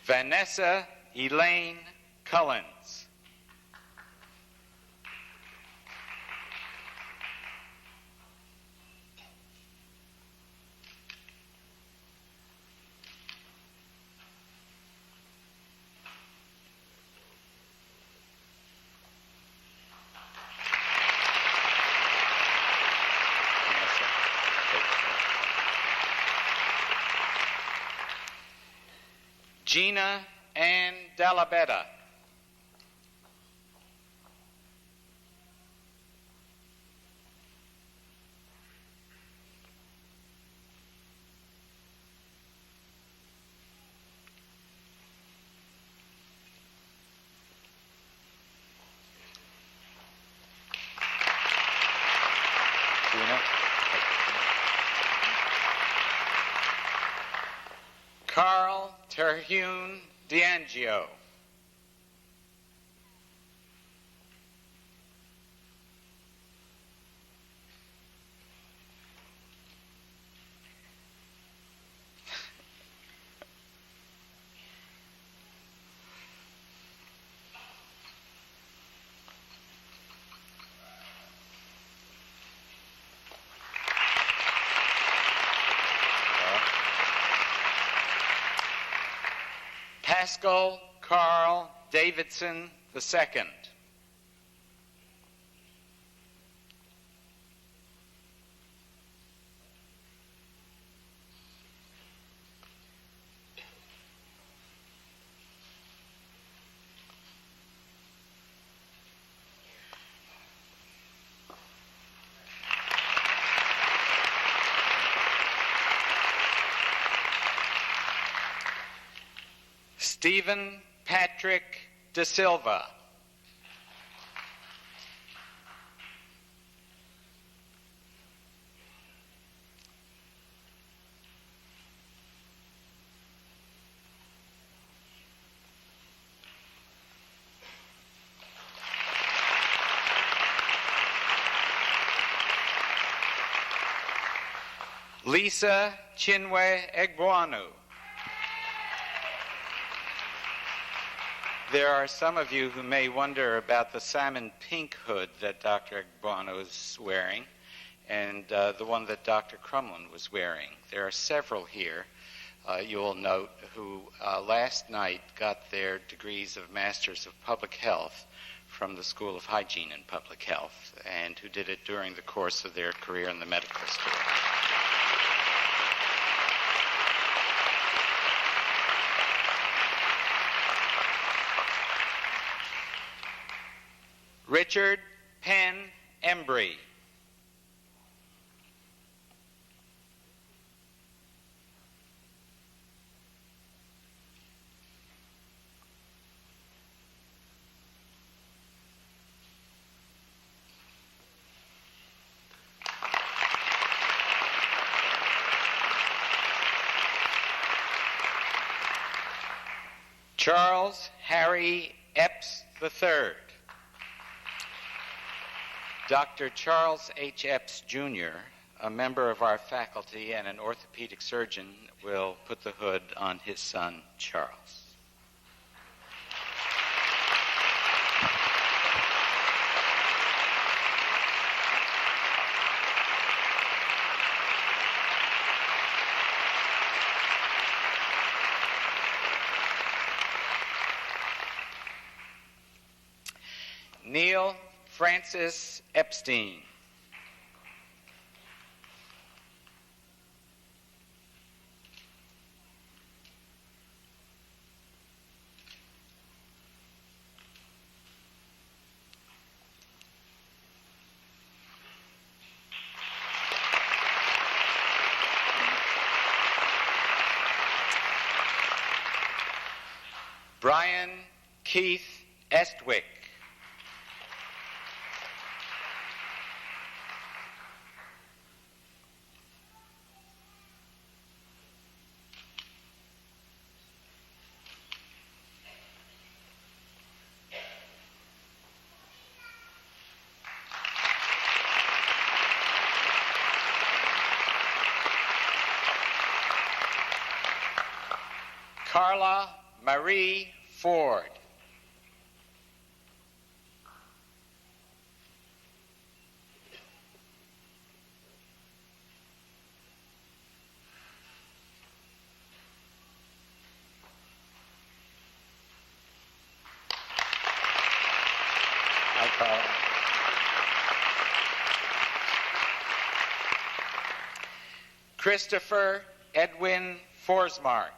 Vanessa Elaine Cullens. Gina Ann Dalabetta. Gina. Carl Terhune D'Angio. Pascal Carl Davidson II. Stephen Patrick De Silva. Lisa Chinwe Egbuonu. There are some of you who may wonder about the salmon pink hood that Dr. Egbuonu is wearing and the one that Dr. Crumlin was wearing. There are several here, you will note, who last night got their degrees of Masters of Public Health from the School of Hygiene and Public Health, and who did it during the course of their career in the medical school. Richard Penn Embry. Charles Harry Epps III. Dr. Charles H. Epps, Jr., a member of our faculty and an orthopedic surgeon, will put the hood on his son, Charles. Neil Francis Epstein. Brian Keith Estwick. Carla Marie Ford. Hi, Carla. Christopher Edwin Forsmark.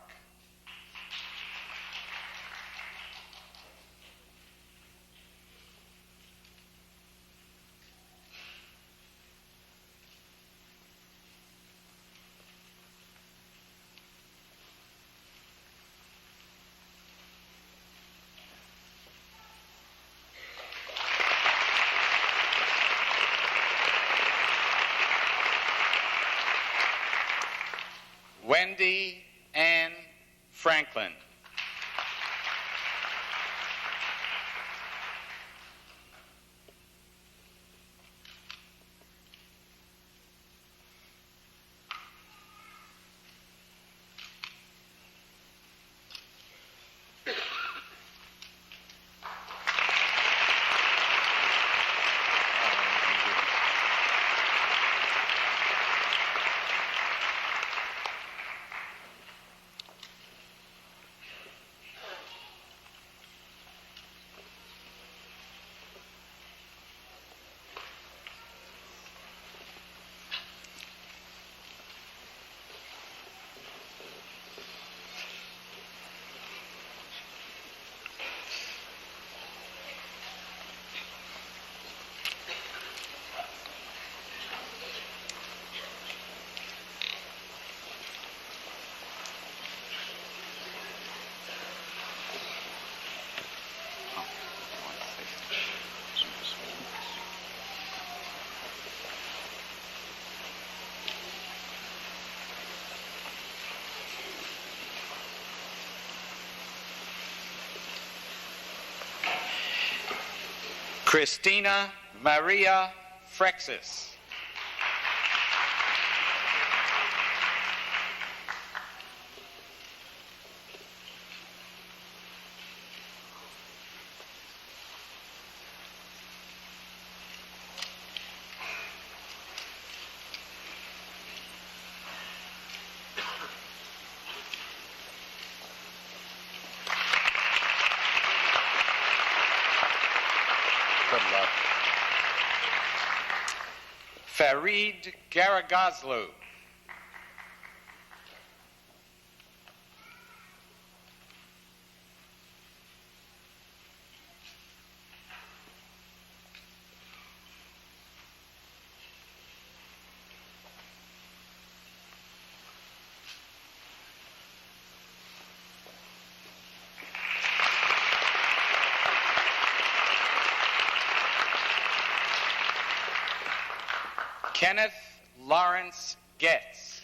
Wendy Ann Franklin. Christina Maria Frexis. Good luck. Farid Garagazlu. Kenneth Lawrence Getz.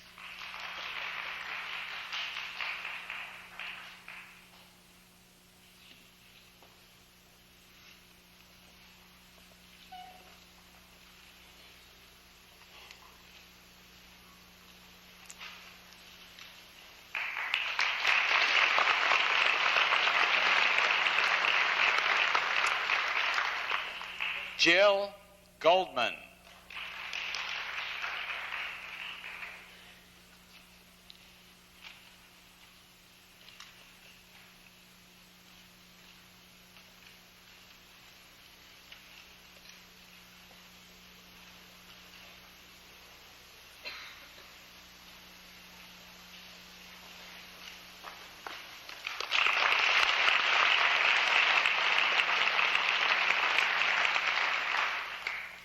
Jill Goldman.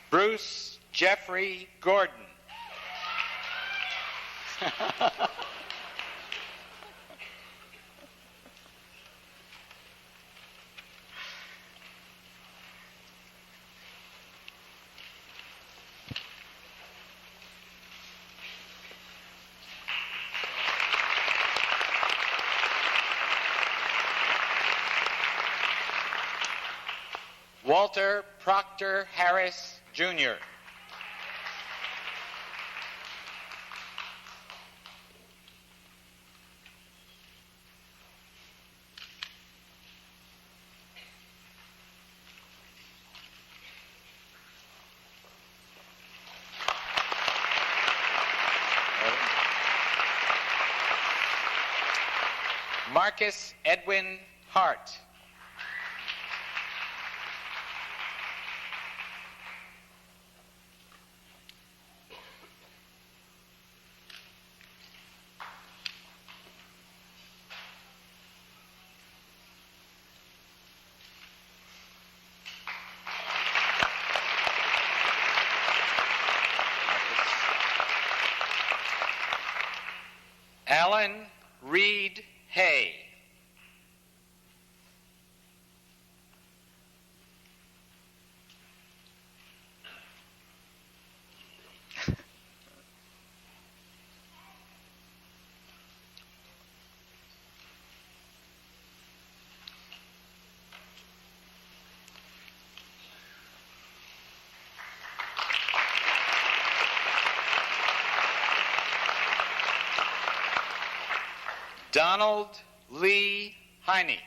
Bruce Jeffrey Gordon. Walter Proctor Harris, Jr. Marcus Edwin Hart. Alan Reed Hay. Donald Lee Heine.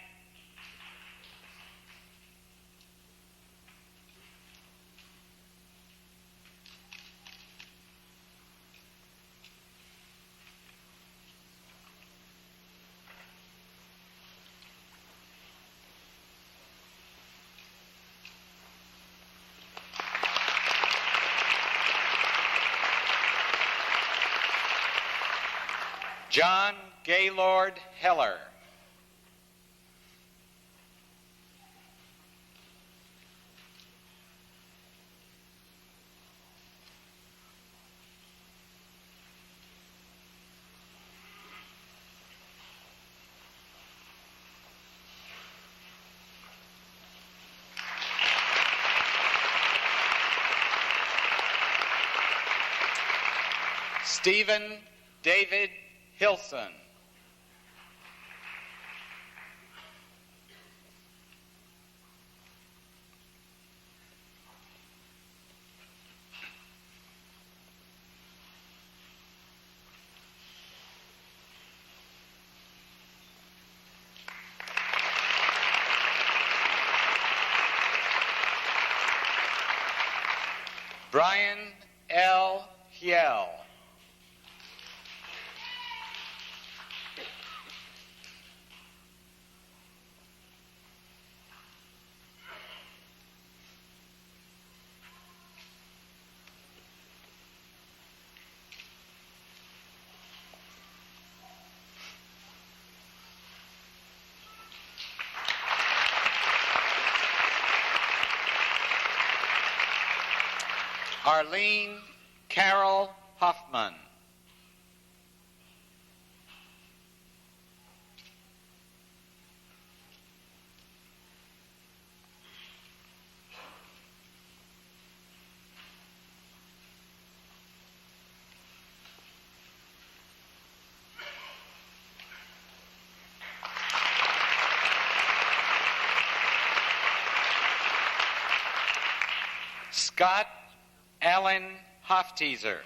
John Gaylord Heller. Stephen David Hilson. Brian L. Hiel. Arlene Carol Hoffman. Scott Allen Hofteaser.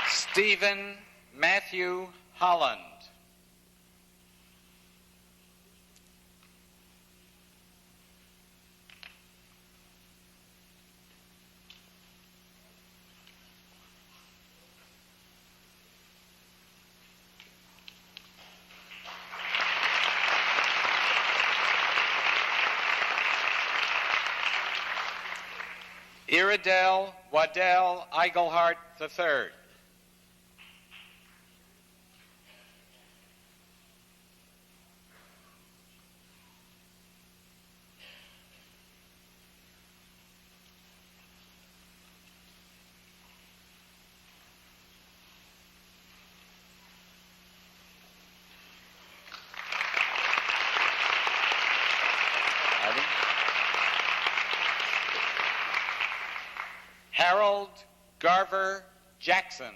Stephen Matthew Holland. Iridel Waddell Eigelhart III. Harold Garver Jackson.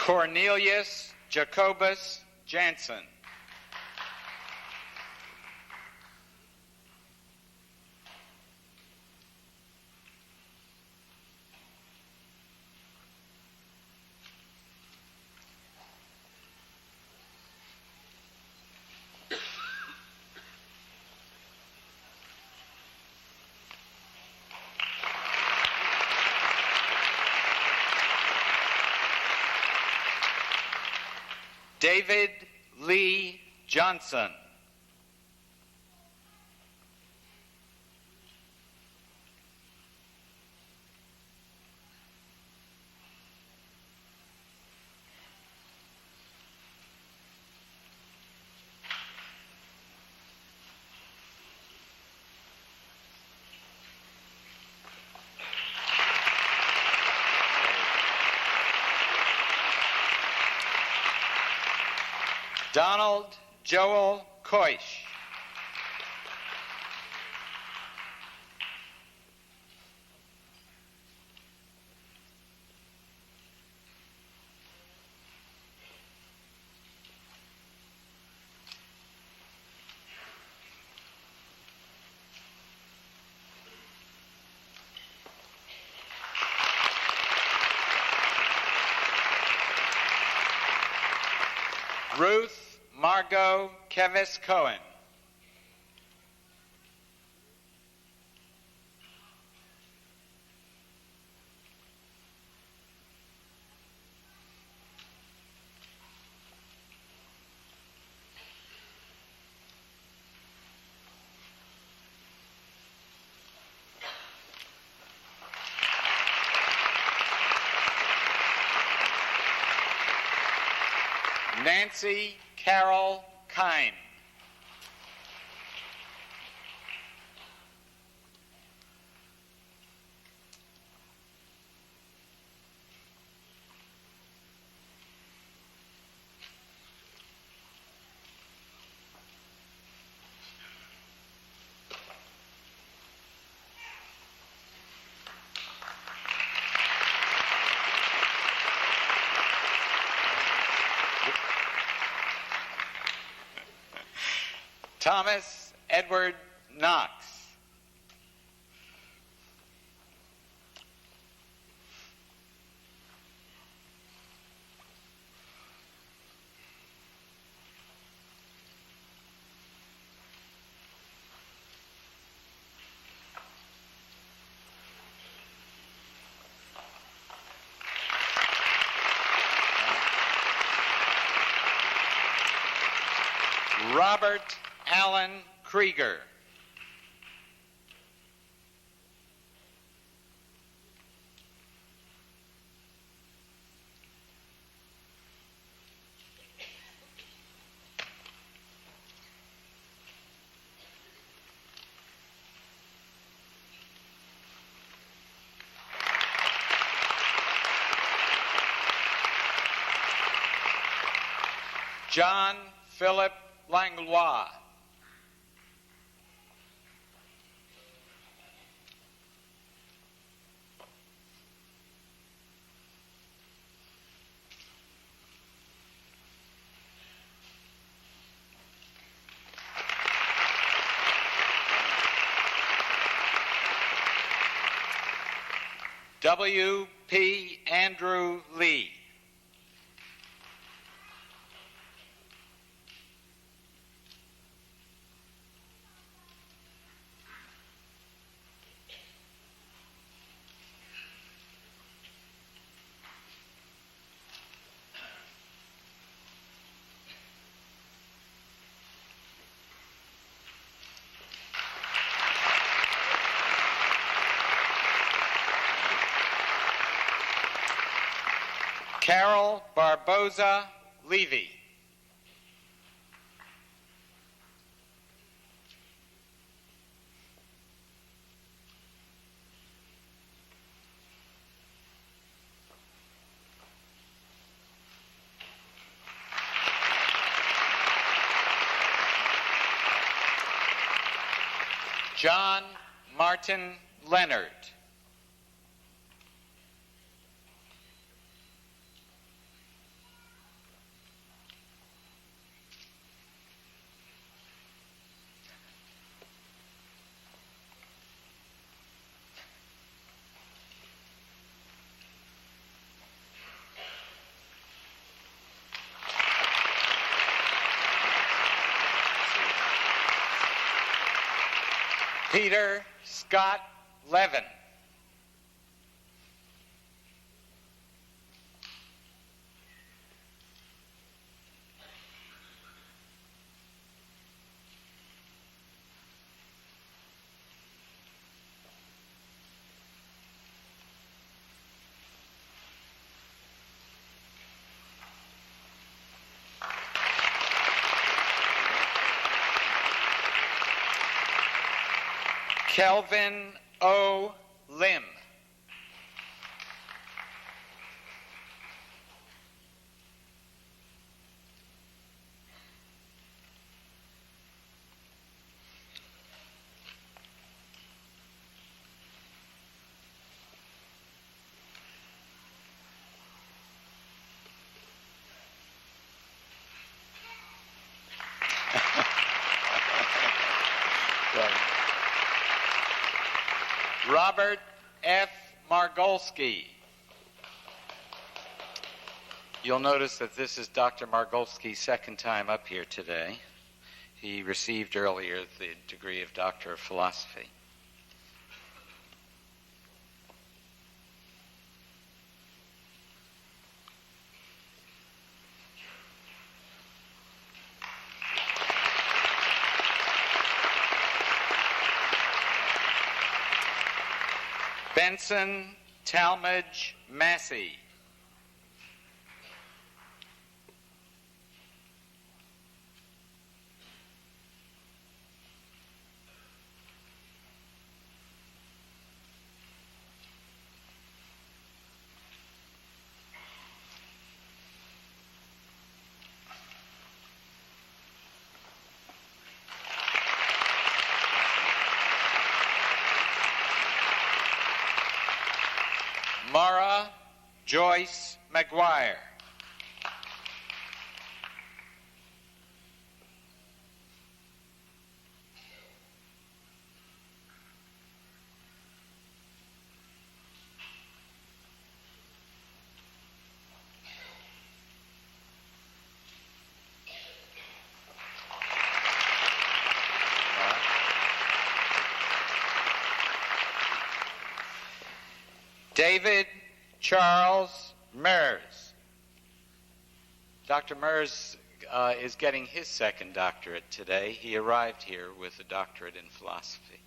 Cornelius Jacobus Jansen. David Lee Johnson. Donald Joel Koish. Ruth Margot Kevis Cohen. Nancy Carol Kine. Thomas Edward Knox. Robert Alan Krieger. John Philip Langlois. W. P. Andrew Lee. Carol Barboza Levy. John Martin Leonard. Peter Scott Levin. Kelvin O. Lim. Robert F. Margolski. You'll notice that this is Dr. Margolski's second time up here today. He received earlier the degree of Doctor of Philosophy. Benson Talmadge Massey. Mara Joyce McGuire. David Charles Mers. Dr. Mers is getting his second doctorate today. He arrived here with a doctorate in philosophy.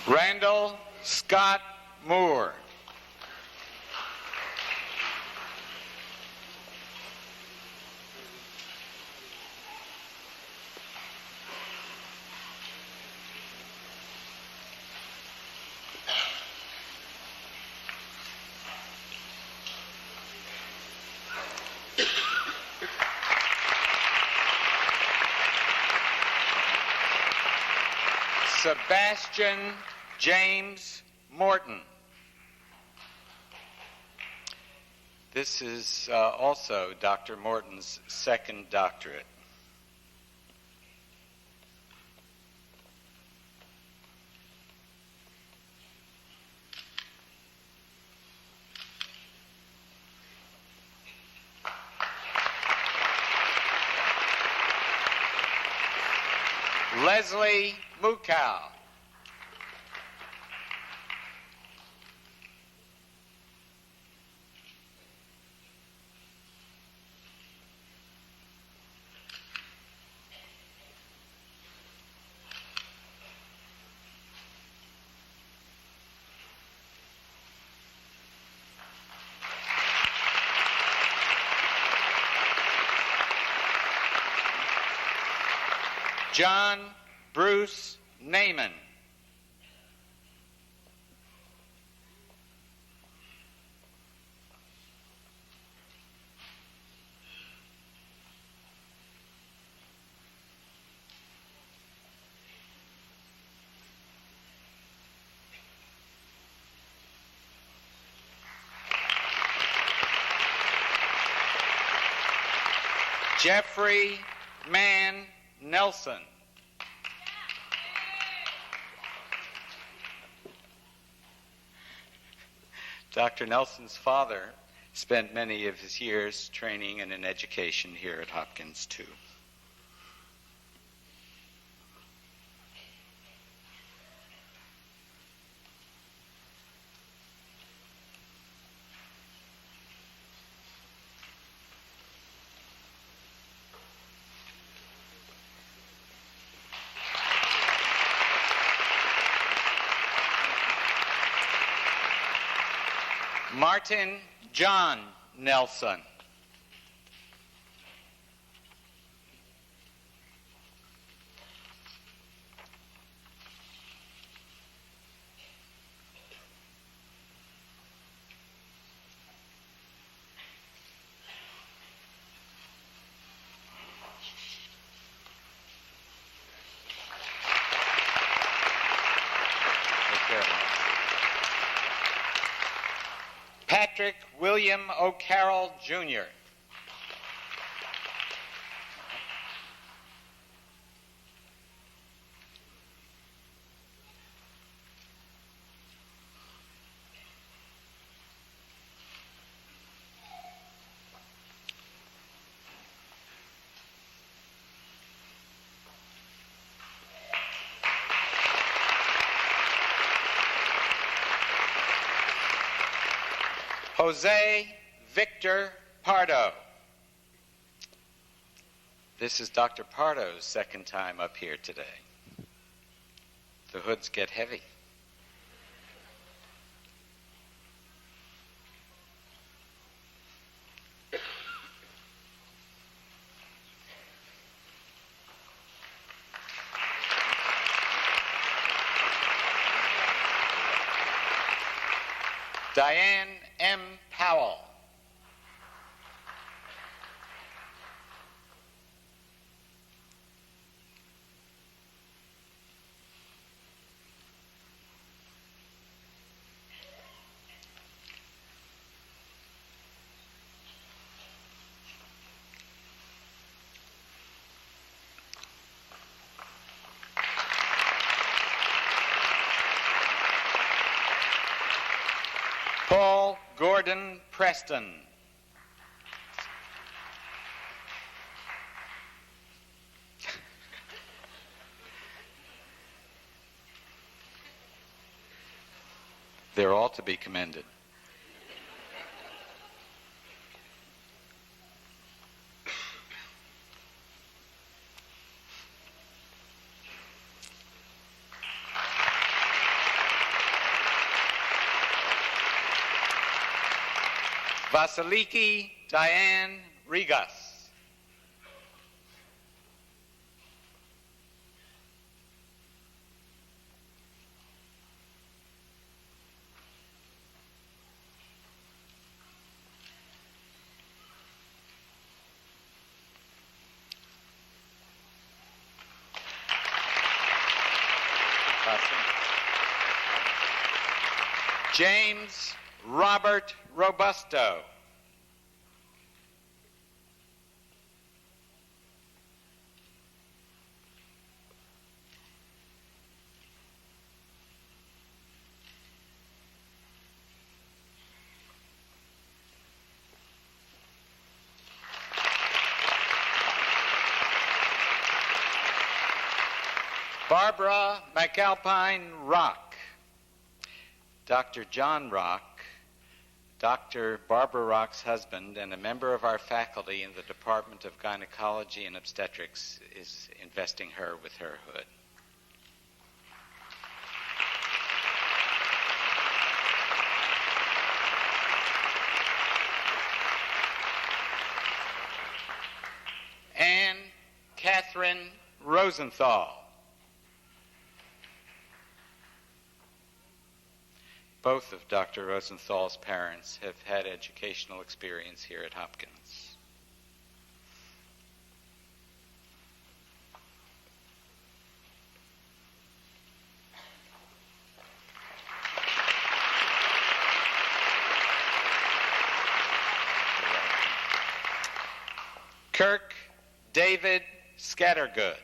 Randall Scott Moore. Sebastian James Morton. This is also Dr. Morton's second doctorate. Leslie Mukow. John Bruce Naiman. Jeffrey Mann Nelson. Dr. Nelson's father spent many of his years training and in education here at Hopkins, too. Martin John Nelson. Patrick William O'Carroll, Jr. Jose Victor Pardo. This is Dr. Pardo's second time up here today. The hoods get heavy. Diane M. Powell. Paul Gordon Preston. They're all to be commended. Vasiliki Diane Rigas. James Robert Robusto. Barbara McAlpine Rock. Dr. John Rock, Dr. Barbara Rock's husband and a member of our faculty in the Department of Gynecology and Obstetrics, is investing her with her hood. Anne Catherine Rosenthal. Both of Dr. Rosenthal's parents have had educational experience here at Hopkins. Kirk David Scattergood.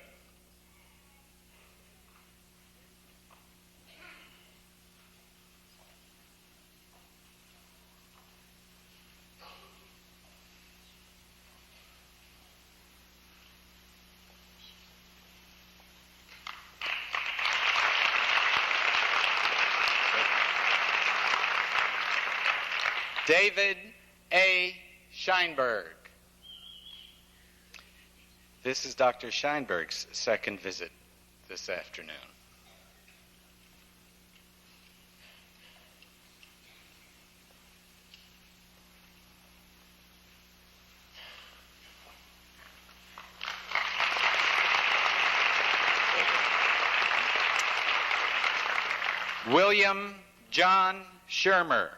David A. Scheinberg. This is Dr. Scheinberg's second visit this afternoon. William John Shermer.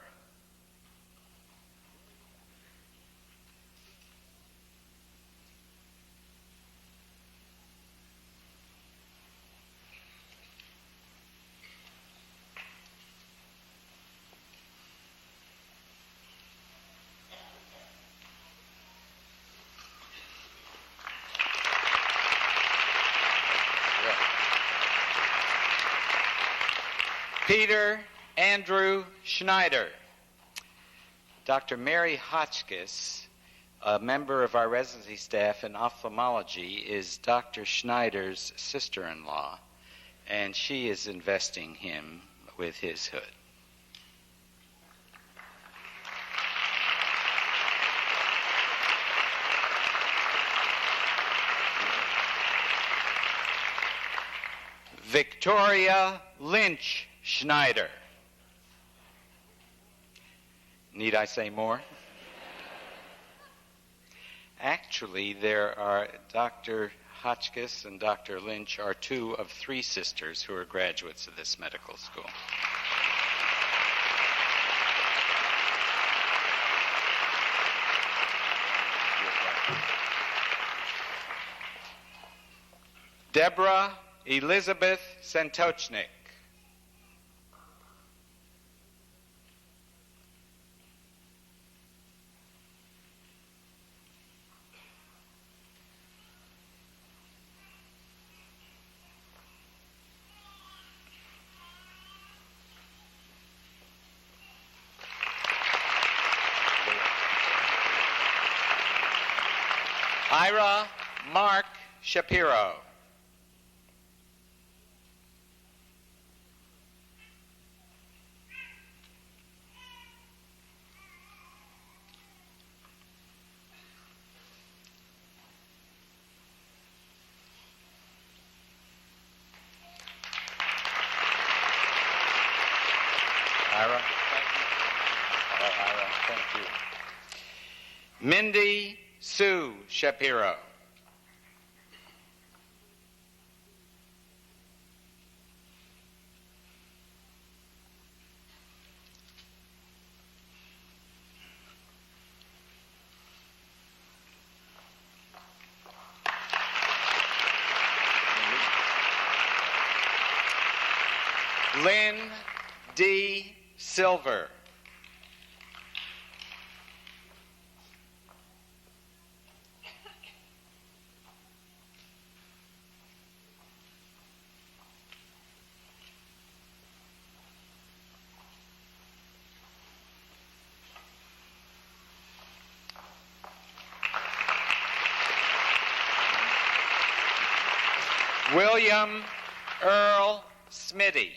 Peter Andrew Schneider. Dr. Mary Hotchkiss, a member of our residency staff in ophthalmology, is Dr. Schneider's sister-in-law, and she is investing him with his hood. Victoria Lynch Schneider. Need I say more? Actually, there are Dr. Hotchkiss and Dr. Lynch are two of three sisters who are graduates of this medical school. Deborah Elizabeth Santochnik. Ira Mark Shapiro. Ira, thank you. Ira, thank you. Mindy Sue Shapiro. Lynn D. Silver. William Earl Smitty.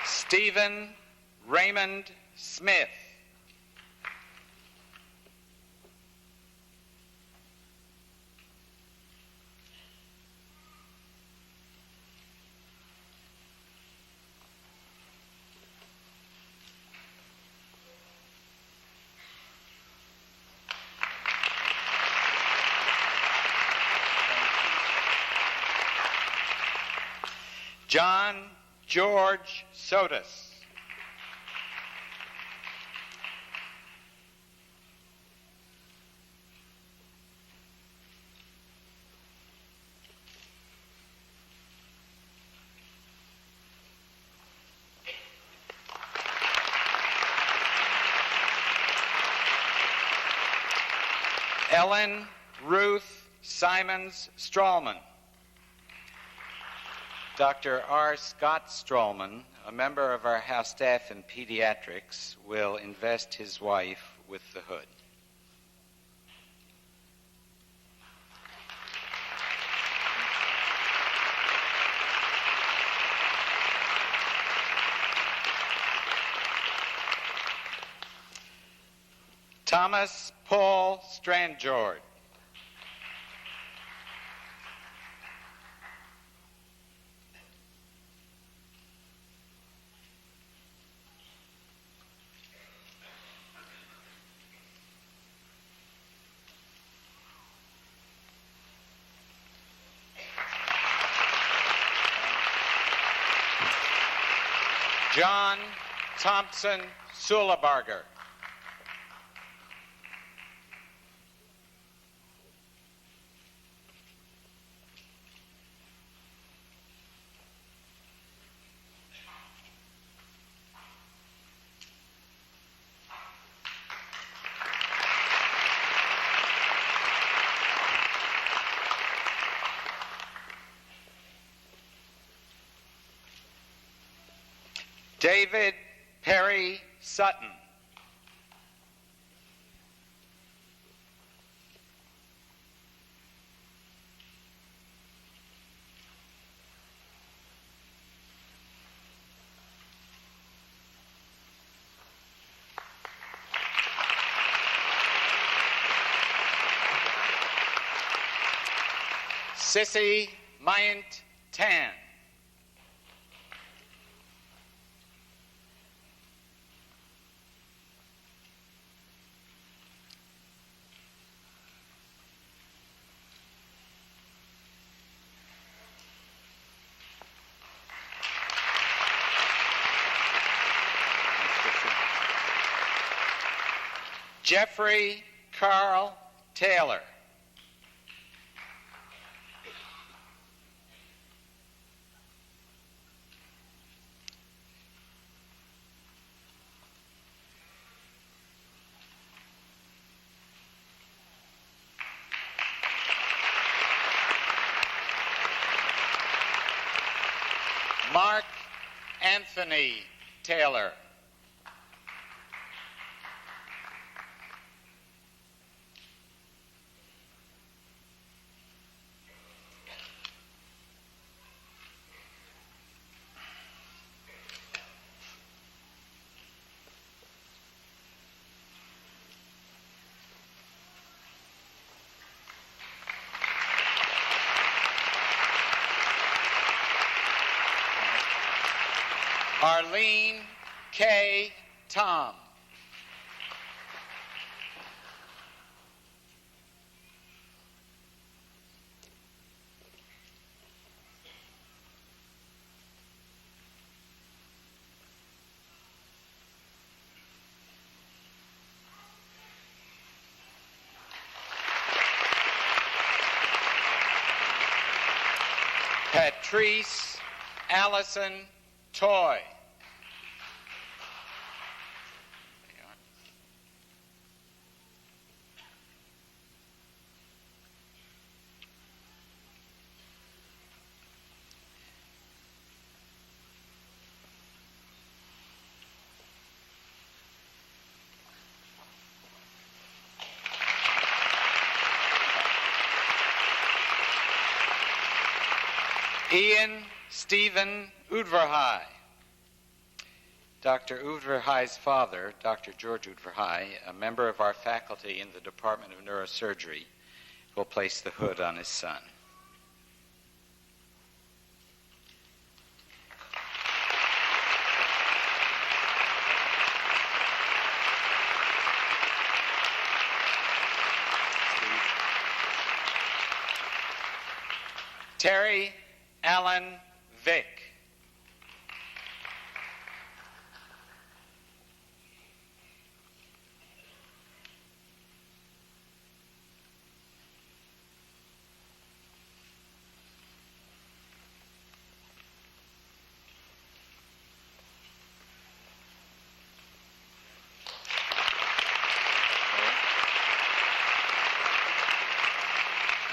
Stephen Raymond Smith. John George Sotis. Ellen Ruth Simons Strahlman. Dr. R. Scott Strahlman, a member of our house staff in pediatrics, will invest his wife with the hood. Thomas Paul Strandjord. John Thompson Sulebarger. David Perry Sutton. Sissy Myant Tan. Jeffrey Carl Taylor. Mark Anthony Taylor. Arlene K. Tom. Patrice Allison Toy. Ian Stephen Udvarhai. Dr. Udvarhai's father, Dr. George Udvarhai, a member of our faculty in the Department of Neurosurgery, will place the hood on his son. Terry Allen Vick.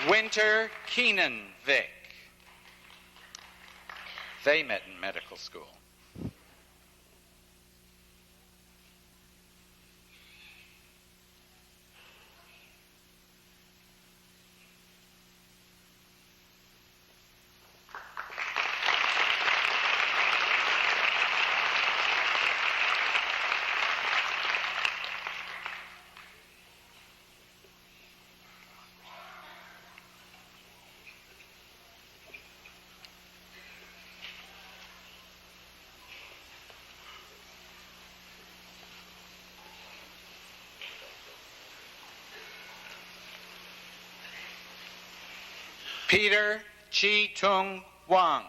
Winter Keenan Vick. They met in medical school. Peter Chi Tung Wang.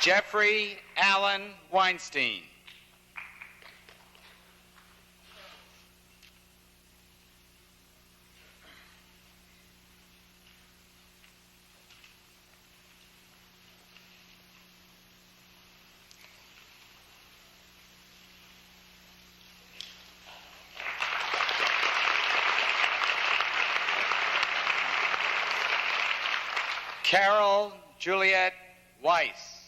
Jeffrey Allen Weinstein. Carol Juliet Weiss.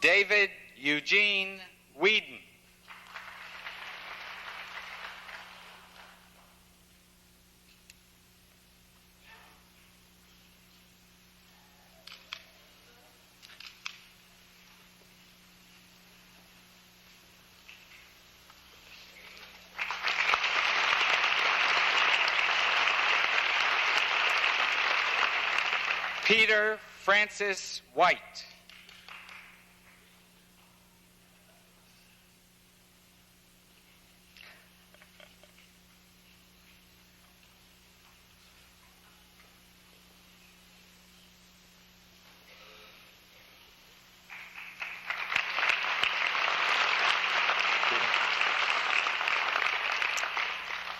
David Eugene Whedon. Peter Francis White.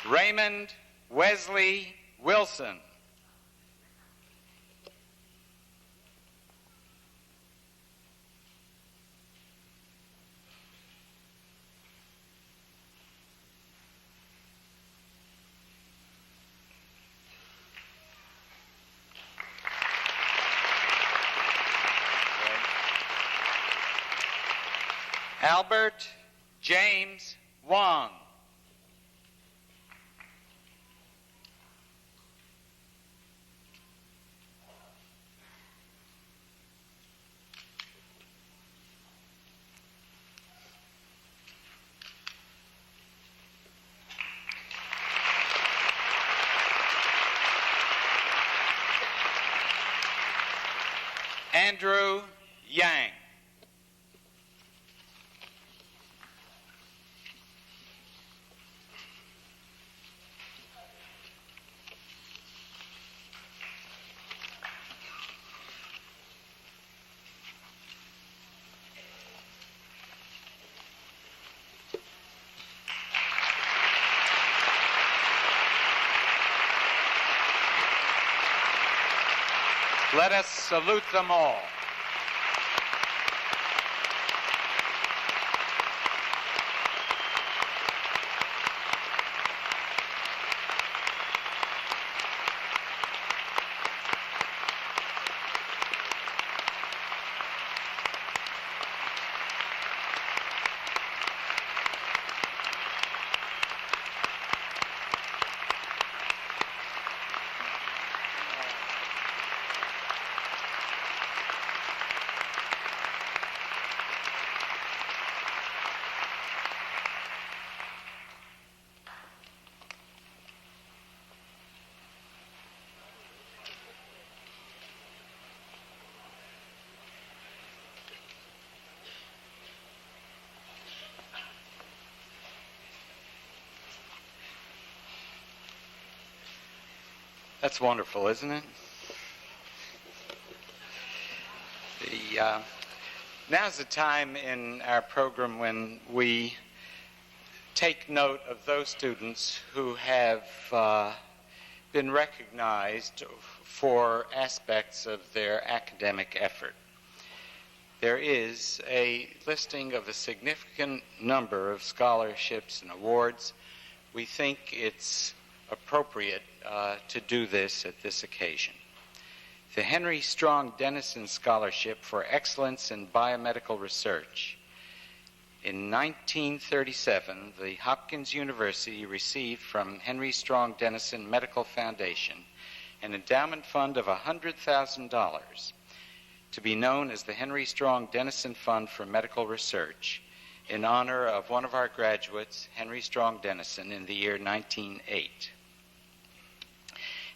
Raymond Wesley Wilson. Albert James Wong. Andrew Yang. Let us salute them all. That's wonderful, isn't it? Now's the time in our program when we take note of those students who have been recognized for aspects of their academic effort. There is a listing of a significant number of scholarships and awards. We think it's appropriate to do this at this occasion. The Henry Strong Dennison Scholarship for Excellence in Biomedical Research. In 1937, the Hopkins University received from Henry Strong Dennison Medical Foundation an endowment fund of $100,000 to be known as the Henry Strong Dennison Fund for Medical Research in honor of one of our graduates, Henry Strong Dennison, in the year 1908.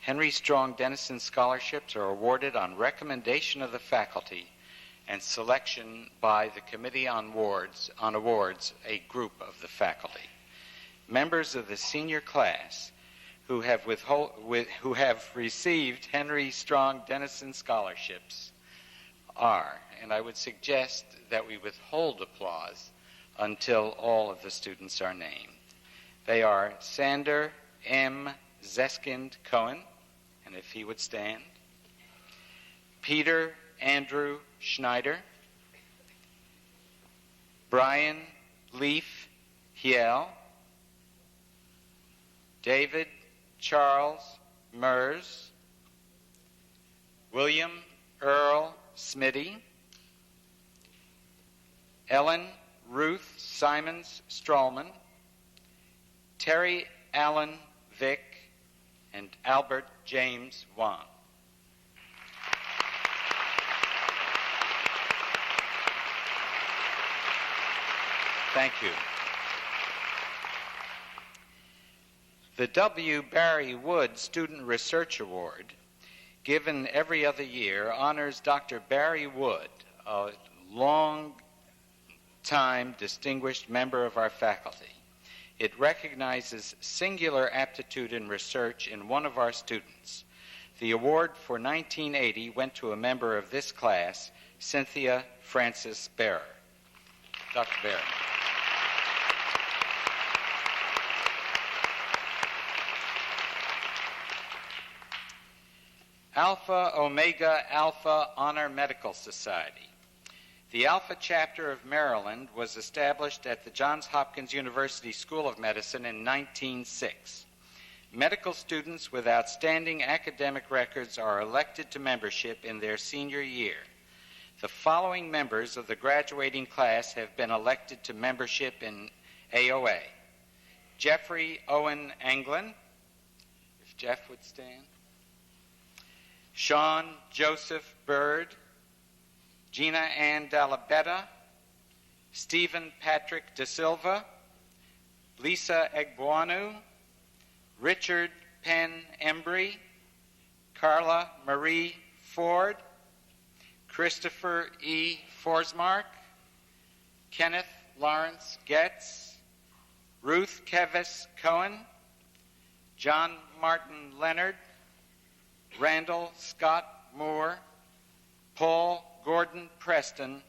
Henry Strong Dennison scholarships are awarded on recommendation of the faculty and selection by the Committee on Awards, a group of the faculty. Members of the senior class who have received Henry Strong Dennison scholarships are, and I would suggest that we withhold applause until all of the students are named. They are Sander M. Zeskind Cohen, and if he would stand, Peter Andrew Schneider, Brian Leaf Hiel, David Charles Mers, William Earl Smitty, Ellen Ruth Simons Strahlman, Terry Allen Vick, and Albert James Wan. Thank you. The W. Berrywood Student Research Award, given every other year, honors Dr. Berrywood, a long-time distinguished member of our faculty. It recognizes singular aptitude in research in one of our students. The award for 1980 went to a member of this class, Cynthia Frances Bearer. Dr. Bearer. Alpha Omega Alpha Honor Medical Society. The Alpha Chapter of Maryland was established at the Johns Hopkins University School of Medicine in 1906. Medical students with outstanding academic records are elected to membership in their senior year. The following members of the graduating class have been elected to membership in AOA. Jeffrey Owen Anglin, if Jeff would stand. Sean Joseph Bird, Gina Ann Dalabetta, Stephen Patrick De Silva, Lisa Egbuonu, Richard Penn Embry, Carla Marie Ford, Christopher E. Forsmark, Kenneth Lawrence Getz, Ruth Kevis Cohen, John Martin Leonard, Randall Scott Moore, Paul Gordon Preston,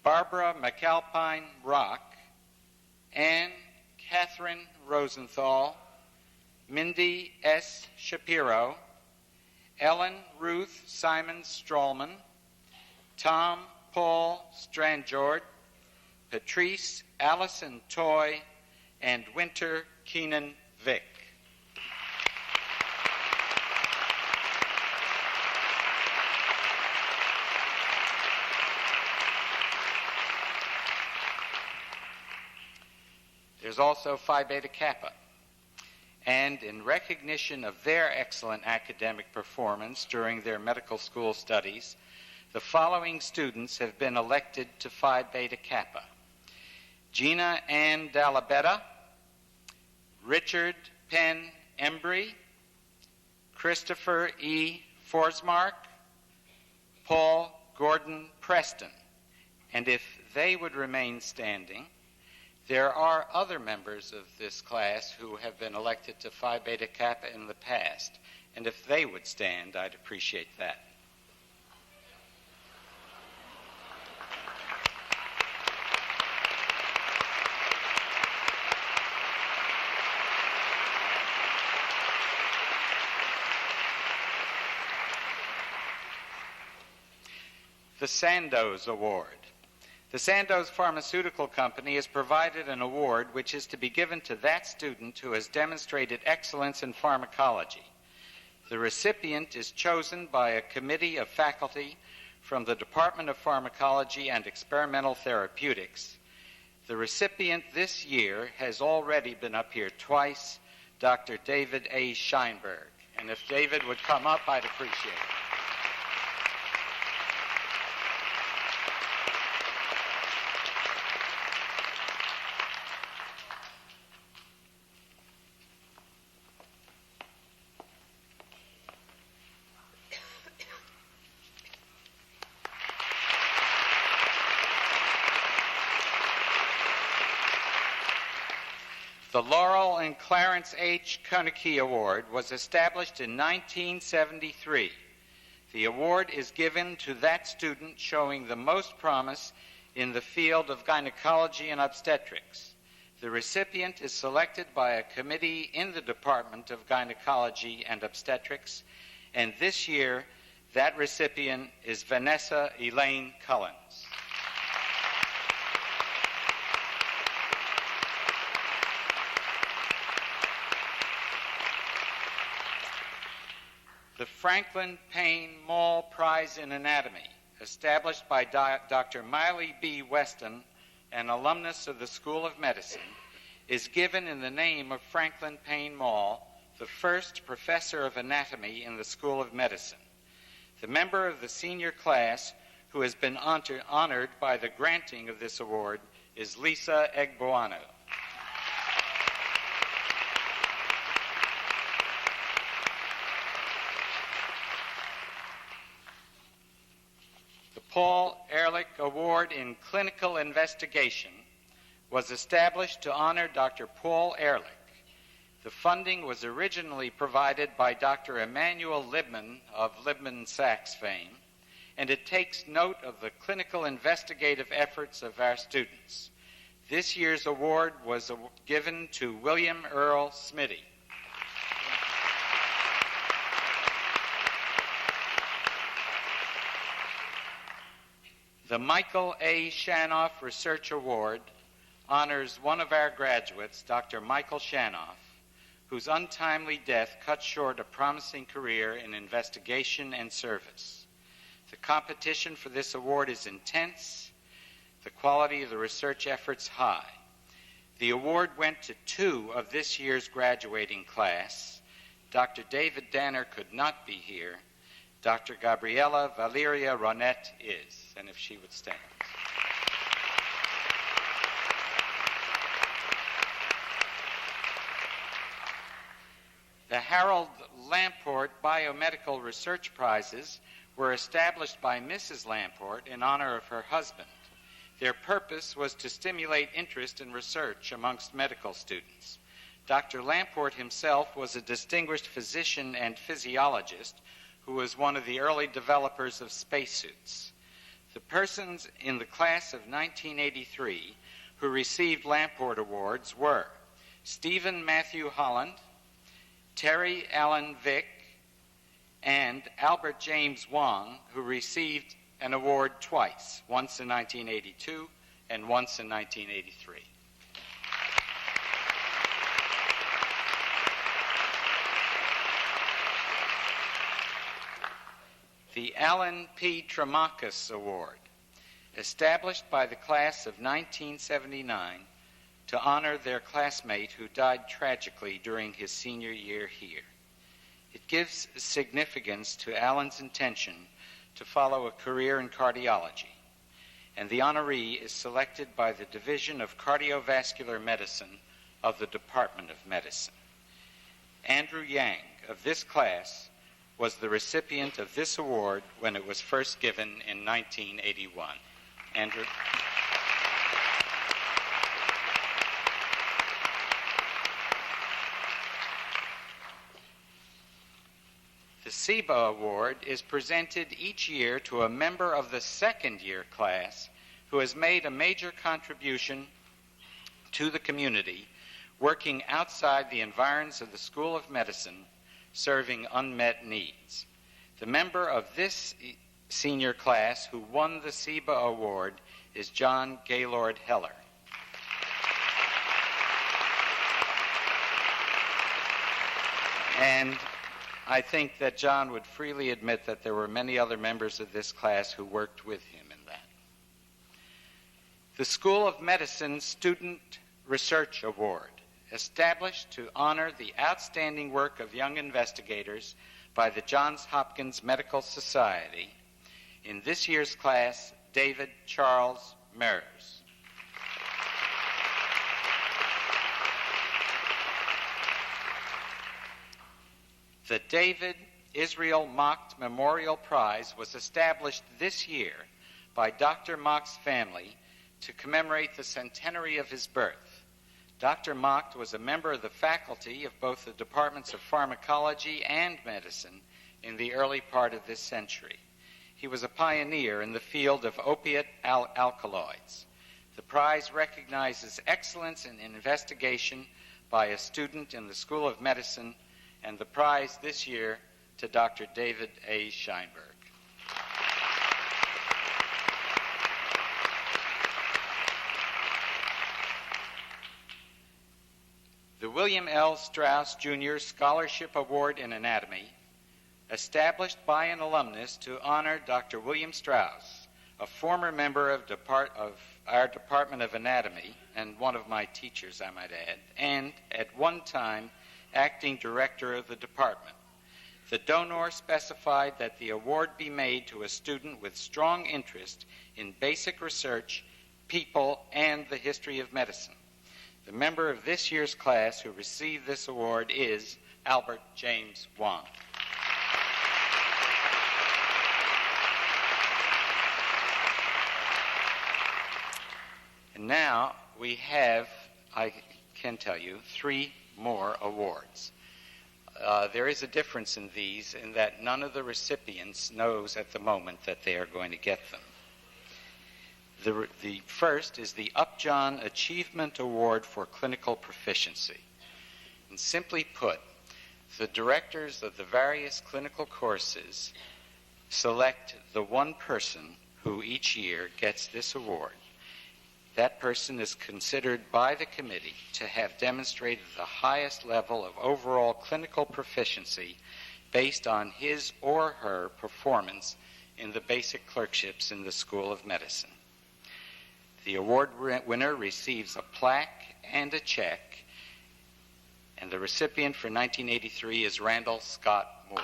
Barbara McAlpine Rock, Anne Catherine Rosenthal, Mindy S. Shapiro, Ellen Ruth Simons Strahlman, Tom Paul Stranjord, Patrice Allison Toy, and Winter Keenan Vick. There's also Phi Beta Kappa. And in recognition of their excellent academic performance during their medical school studies, the following students have been elected to Phi Beta Kappa: Gina Ann Dalabetta, Richard Penn Embry, Christopher E. Forsmark, Paul Gordon Preston. And if they would remain standing, there are other members of this class who have been elected to Phi Beta Kappa in the past, and if they would stand, I'd appreciate that. The Sandoz Award. The Sandoz Pharmaceutical Company has provided an award which is to be given to that student who has demonstrated excellence in pharmacology. The recipient is chosen by a committee of faculty from the Department of Pharmacology and Experimental Therapeutics. The recipient this year has already been up here twice, Dr. David A. Scheinberg. And if David would come up, I'd appreciate it. The Laurel and Clarence H. Koenigke Award was established in 1973. The award is given to that student showing the most promise in the field of gynecology and obstetrics. The recipient is selected by a committee in the Department of Gynecology and Obstetrics, and this year that recipient is Vanessa Elaine Cullens. The Franklin Payne Mall Prize in Anatomy, established by Dr. Miley B. Weston, an alumnus of the School of Medicine, is given in the name of Franklin Payne Mall, the first professor of anatomy in the School of Medicine. The member of the senior class who has been honored by the granting of this award is Lisa Egboano. The Paul Ehrlich Award in Clinical Investigation was established to honor Dr. Paul Ehrlich. The funding was originally provided by Dr. Emanuel Libman of Libman-Sachs fame, and it takes note of the clinical investigative efforts of our students. This year's award was given to William Earl Smitty. The Michael A. Shanoff Research Award honors one of our graduates, Dr. Michael Shanoff, whose untimely death cut short a promising career in investigation and service. The competition for this award is intense, the quality of the research efforts high. The award went to two of this year's graduating class. Dr. David Danner could not be here. Dr. Gabriela Valeria Ronette is, and if she would stand. The Herald Lamport Biomedical Research Prizes were established by Mrs. Lamport in honor of her husband. Their purpose was to stimulate interest in research amongst medical students. Dr. Lamport himself was a distinguished physician and physiologist who was one of the early developers of spacesuits. The persons in the class of 1983 who received Lamport Awards were Stephen Matthew Holland, Terry Allen Vick, and Albert James Wong, who received an award twice, once in 1982 and once in 1983. The Alan P. Tremakis Award, established by the class of 1979 to honor their classmate who died tragically during his senior year here. It gives significance to Alan's intention to follow a career in cardiology, and the honoree is selected by the Division of Cardiovascular Medicine of the Department of Medicine. Andrew Yang of this class was the recipient of this award when it was first given in 1981. Andrew. The SIBA Award is presented each year to a member of the second-year class who has made a major contribution to the community, working outside the environs of the School of Medicine, serving unmet needs. The member of this senior class who won the SIBA Award is John Gaylord Heller. And I think that John would freely admit that there were many other members of this class who worked with him in that. The School of Medicine Student Research Award, established to honor the outstanding work of young investigators by the Johns Hopkins Medical Society. In this year's class, David Charles Mers. The David Israel Macht Memorial Prize was established this year by Dr. Macht's family to commemorate the centenary of his birth. Dr. Macht was a member of the faculty of both the departments of pharmacology and medicine in the early part of this century. He was a pioneer in the field of opiate alkaloids. The prize recognizes excellence in investigation by a student in the School of Medicine, and the prize this year to Dr. David A. Scheinberg. The William L. Strauss Jr. Scholarship Award in Anatomy established by an alumnus to honor Dr. William Strauss, a former member of our Department of Anatomy, and one of my teachers, I might add, and at one time acting director of the department. The donor specified that the award be made to a student with strong interest in basic research, people, and the history of medicine. The member of this year's class who received this award is Albert James Wong. And now we have, I can tell you, 3 more awards. There is a difference in these in that none of the recipients knows at the moment that they are going to get them. The first is the Upjohn Achievement Award for Clinical Proficiency. And simply put, the directors of the various clinical courses select the one person who each year gets this award. That person is considered by the committee to have demonstrated the highest level of overall clinical proficiency based on his or her performance in the basic clerkships in the School of Medicine. The award winner receives a plaque and a check, and the recipient for 1983 is Randall Scott Moore.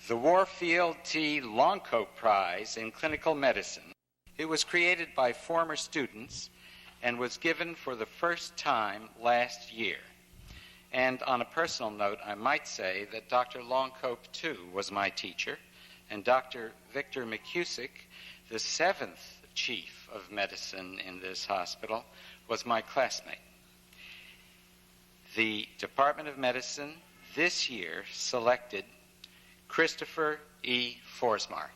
The Warfield T. Onco Prize in Clinical Medicine. It was created by former students and was given for the first time last year. And on a personal note, I might say that Dr. Longcope, too, was my teacher, and Dr. Victor Mckusick, the 7th chief of medicine in this hospital, was my classmate. The Department of Medicine this year selected Christopher E. Forsmark.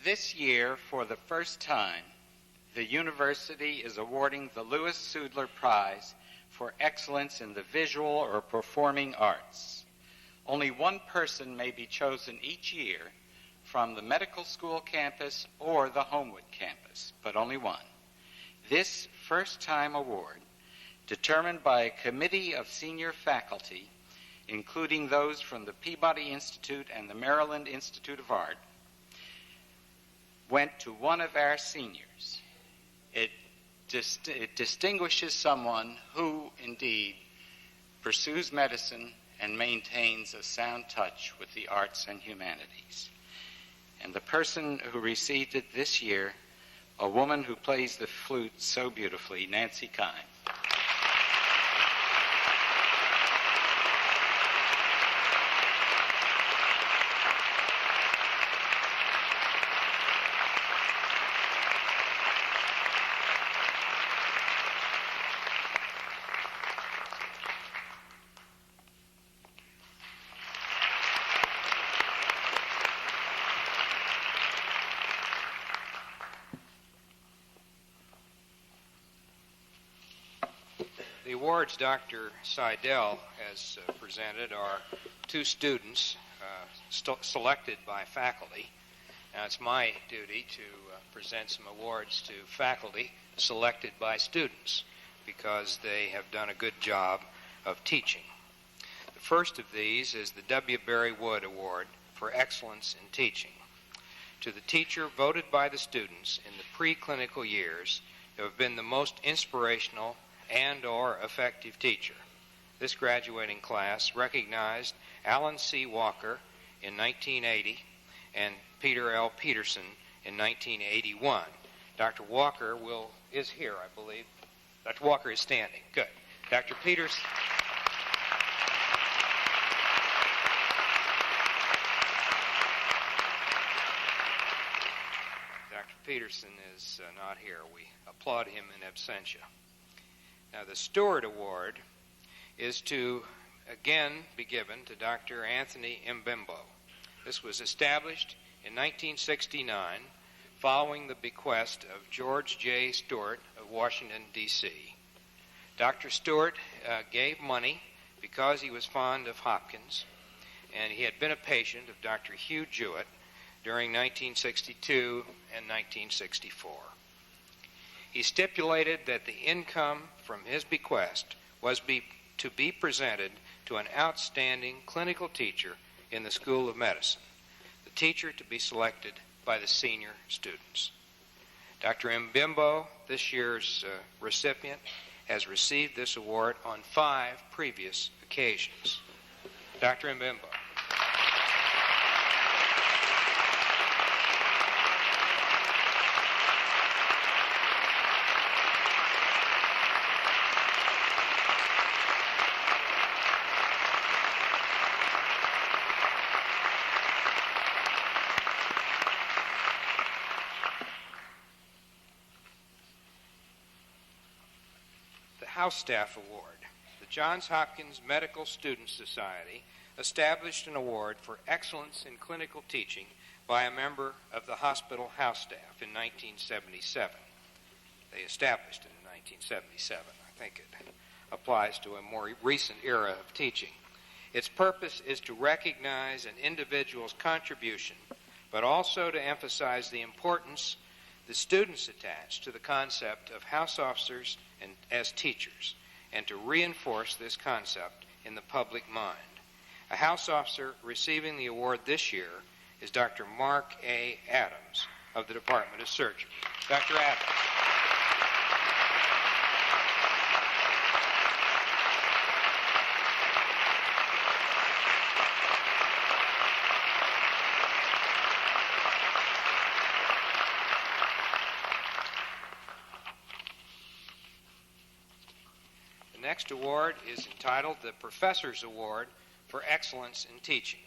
This year, for the first time, the university is awarding the Louis Sudler Prize for excellence in the visual or performing arts. Only one person may be chosen each year from the medical school campus or the Homewood campus, but only one. This first-time award, determined by a committee of senior faculty, including those from the Peabody Institute and the Maryland Institute of Art, went to one of our seniors. It distinguishes someone who, indeed, pursues medicine and maintains a sound touch with the arts and humanities. And the person who received it this year, a woman who plays the flute so beautifully, Nancy Kine. The awards Dr. Seidel has presented are 2 students selected by faculty. Now, it's my duty to present some awards to faculty selected by students because they have done a good job of teaching. The first of these is the W. Berrywood Award for Excellence in Teaching to the teacher voted by the students in the preclinical years who have been the most inspirational and or effective teacher. This graduating class recognized Alan C. Walker in 1980 and Peter L. Peterson in 1981. Dr. Walker is here, I believe. Dr. Walker is standing. Good. Dr. Peters. Dr. Peterson is not here. We applaud him in absentia. Now, the Stewart Award is to again be given to Dr. Anthony Mbembo. This was established in 1969 following the bequest of George J. Stewart of Washington, D.C. Dr. Stewart gave money because he was fond of Hopkins, and he had been a patient of Dr. Hugh Jewett during 1962 and 1964. He stipulated that the income from his bequest was to be presented to an outstanding clinical teacher in the School of Medicine, the teacher to be selected by the senior students. Dr. Mbembo, this year's recipient, has received this award on 5 previous occasions. Dr. Mbembo. House Staff Award. The Johns Hopkins Medical Student Society established an award for excellence in clinical teaching by a member of the hospital house staff in 1977. They established it in 1977. I think it applies to a more recent era of teaching. Its purpose is to recognize an individual's contribution, but also to emphasize the importance the students attach to the concept of house officers and as teachers, and to reinforce this concept in the public mind. A house officer receiving the award this year is Dr. Mark A. Adams of the Department of Surgery. Dr. Adams. The next award is entitled the Professor's Award for Excellence in Teaching,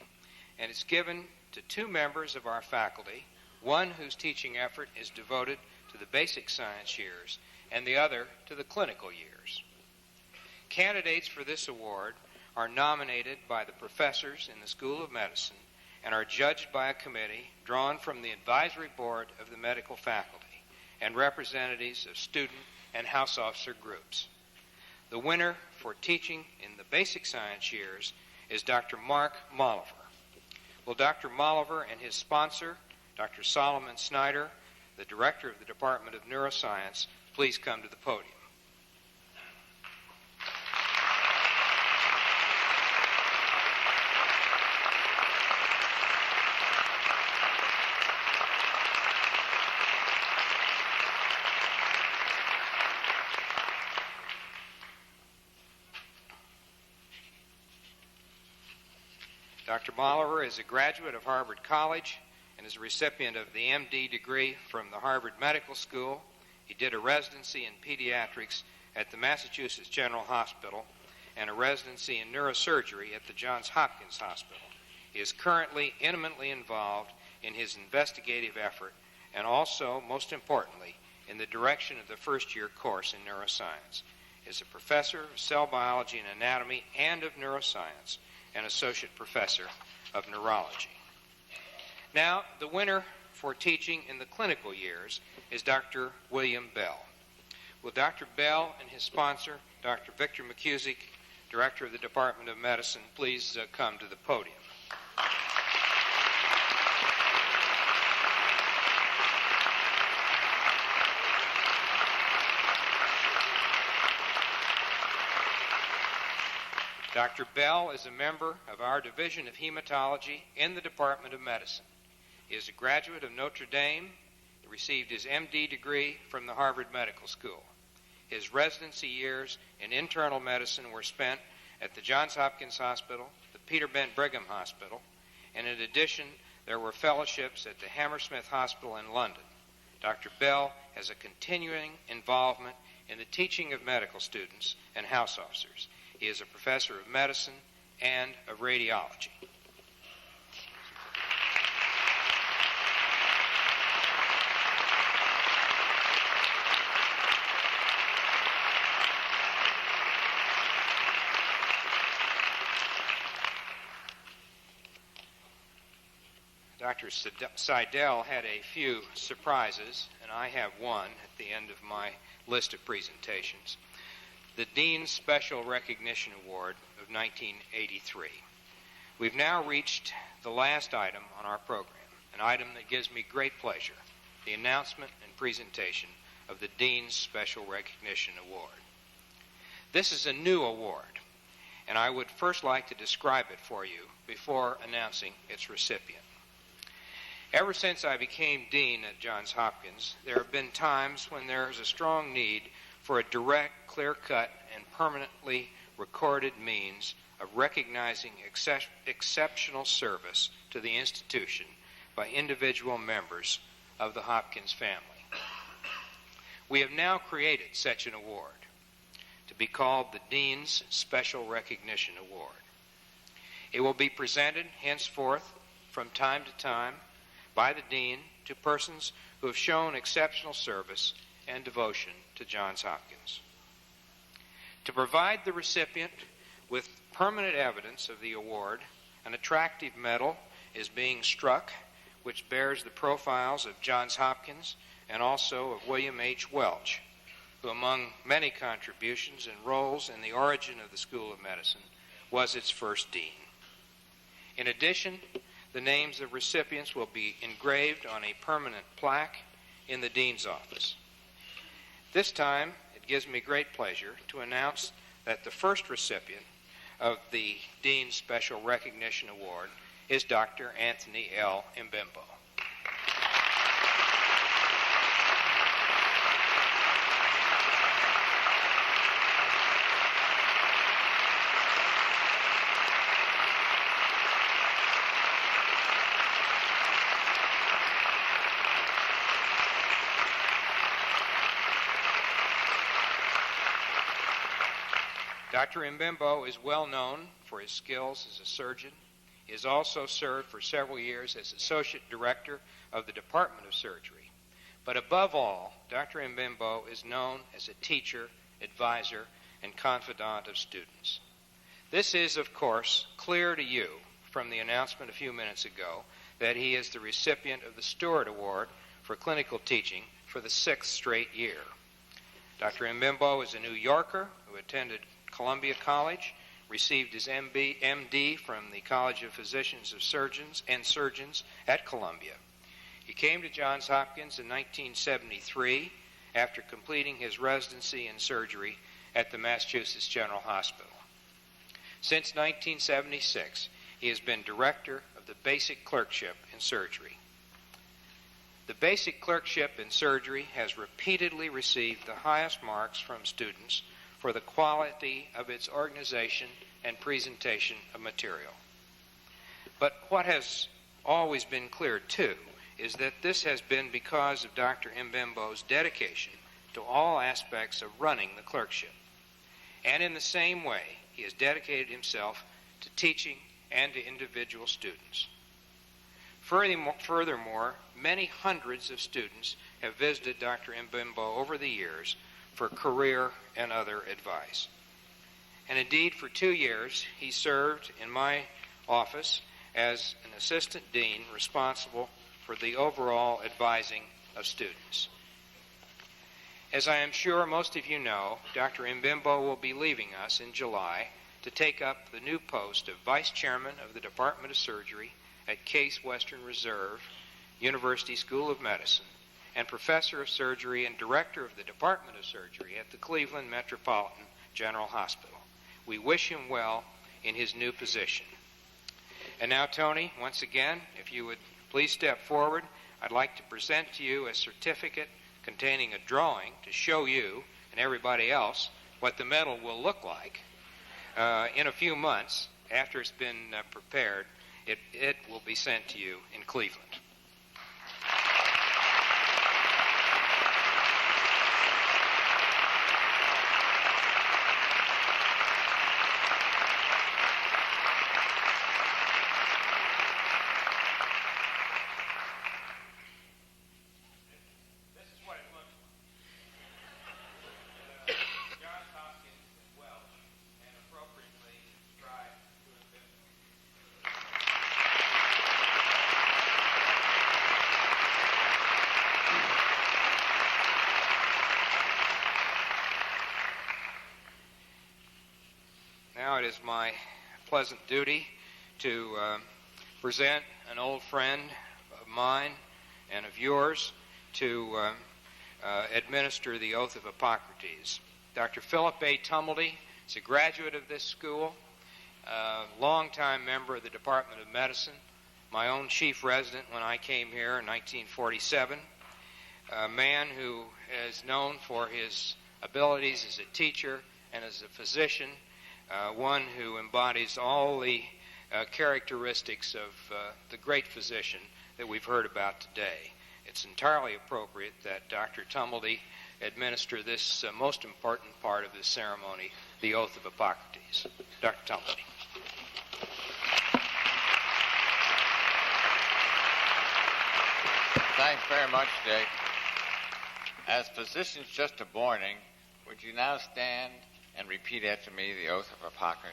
and it's given to 2 members of our faculty, one whose teaching effort is devoted to the basic science years and the other to the clinical years. Candidates for this award are nominated by the professors in the School of Medicine and are judged by a committee drawn from the advisory board of the medical faculty and representatives of student and house officer groups. The winner for teaching in the basic science years is Dr. Mark Molliver. Will Dr. Molliver and his sponsor, Dr. Solomon Snyder, the director of the Department of Neuroscience, please come to the podium. Dr. Molliver is a graduate of Harvard College and is a recipient of the MD degree from the Harvard Medical School. He did a residency in pediatrics at the Massachusetts General Hospital and a residency in neurosurgery at the Johns Hopkins Hospital. He is currently intimately involved in his investigative effort and also, most importantly, in the direction of the first-year course in neuroscience. He is a professor of cell biology and anatomy and of neuroscience, and associate professor of neurology. Now, the winner for teaching in the clinical years is Dr. William Bell. Will Dr. Bell and his sponsor, Dr. Victor Mckusick, director of the Department of Medicine, please come to the podium. Dr. Bell is a member of our Division of Hematology in the Department of Medicine. He is a graduate of Notre Dame. He received his MD degree from the Harvard Medical School. His residency years in internal medicine were spent at the Johns Hopkins Hospital, the Peter Bent Brigham Hospital, and in addition, there were fellowships at the Hammersmith Hospital in London. Dr. Bell has a continuing involvement in the teaching of medical students and house officers. He is a professor of medicine and of radiology. Dr. Seidel had a few surprises, and I have one at the end of my list of presentations. The Dean's Special Recognition Award of 1983. We've now reached the last item on our program, an item that gives me great pleasure, the announcement and presentation of the Dean's Special Recognition Award. This is a new award, and I would first like to describe it for you before announcing its recipient. Ever since I became dean at Johns Hopkins, there have been times when there is a strong need for a direct, clear-cut, and permanently recorded means of recognizing exceptional service to the institution by individual members of the Hopkins family. We have now created such an award to be called the Dean's Special Recognition Award. It will be presented henceforth from time to time by the Dean to persons who have shown exceptional service and devotion to Johns Hopkins. To provide the recipient with permanent evidence of the award, an attractive medal is being struck which bears the profiles of Johns Hopkins and also of William H. Welch, who among many contributions and roles in the origin of the School of Medicine was its first dean. In addition, the names of recipients will be engraved on a permanent plaque in the dean's office. This time, it gives me great pleasure to announce that the first recipient of the Dean's Special Recognition Award is Dr. Anthony L. Mbembo. Dr. Mbembo is well known for his skills as a surgeon. He has also served for several years as Associate Director of the Department of Surgery. But above all, Dr. Mbembo is known as a teacher, advisor, and confidant of students. This is, of course, clear to you from the announcement a few minutes ago that he is the recipient of the Stewart Award for clinical teaching for the 6th straight year. Dr. Mbembo is a New Yorker who attended Columbia College, received his MD from the College of Physicians and Surgeons at Columbia. He came to Johns Hopkins in 1973 after completing his residency in surgery at the Massachusetts General Hospital. Since 1976, he has been director of the basic clerkship in surgery. The basic clerkship in surgery has repeatedly received the highest marks from students for the quality of its organization and presentation of material. But what has always been clear, too, is that this has been because of Dr. Mbembo's dedication to all aspects of running the clerkship. And in the same way, he has dedicated himself to teaching and to individual students. Furthermore, many hundreds of students have visited Dr. Mbembo over the years for career and other advice. And indeed, for 2 years, he served in my office as an assistant dean responsible for the overall advising of students. As I am sure most of you know, Dr. Mbembo will be leaving us in July to take up the new post of Vice Chairman of the Department of Surgery at Case Western Reserve University School of Medicine and Professor of Surgery and Director of the Department of Surgery at the Cleveland Metropolitan General Hospital. We wish him well in his new position. And now, Tony, once again, if you would please step forward, I'd like to present to you a certificate containing a drawing to show you and everybody else what the medal will look like in a few months after it's been prepared. It will be sent to you in Cleveland. Now it is my pleasant duty to present an old friend of mine and of yours to administer the Oath of Hippocrates. Dr. Philip A. Tumblety is a graduate of this school, a longtime member of the Department of Medicine, my own chief resident when I came here in 1947, a man who is known for his abilities as a teacher and as a physician, one who embodies all the characteristics of the great physician that we've heard about today. It's entirely appropriate that Dr. Tumblety administer this most important part of this ceremony, the Oath of Hippocrates. Dr. Tumblety. Thanks very much, Jake. As physicians just a warning, would you now stand and repeat after me the Oath of Hippocrates?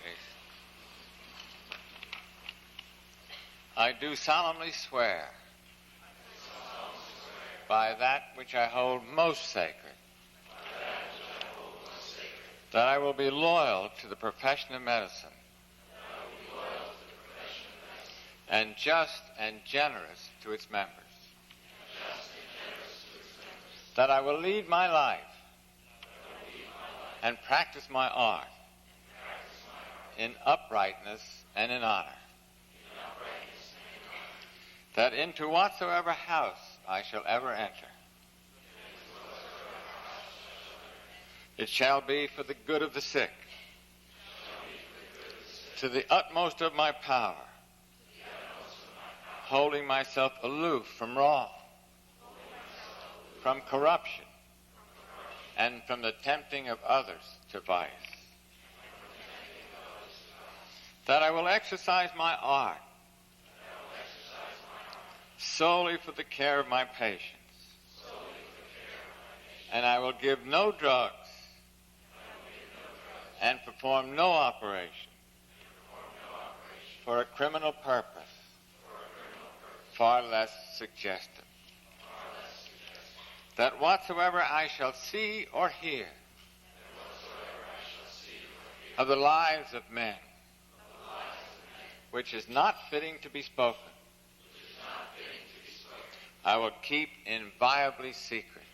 I do solemnly swear by that which I hold most sacred that I will be loyal to the profession of medicine and just and generous to its members, that I will lead my life and practice my art in uprightness and in honor, that into whatsoever house I shall ever enter, it shall be for the good of the sick, to the utmost of my power, holding myself aloof from wrong, from corruption, and from the tempting of others to vice, that I will exercise my art solely for the care of my patients, and I will give no drugs and perform no operation for a criminal purpose, far less suggestive, that whatsoever I shall see or hear of the lives of men which is not fitting to be spoken, I will keep inviolably secret.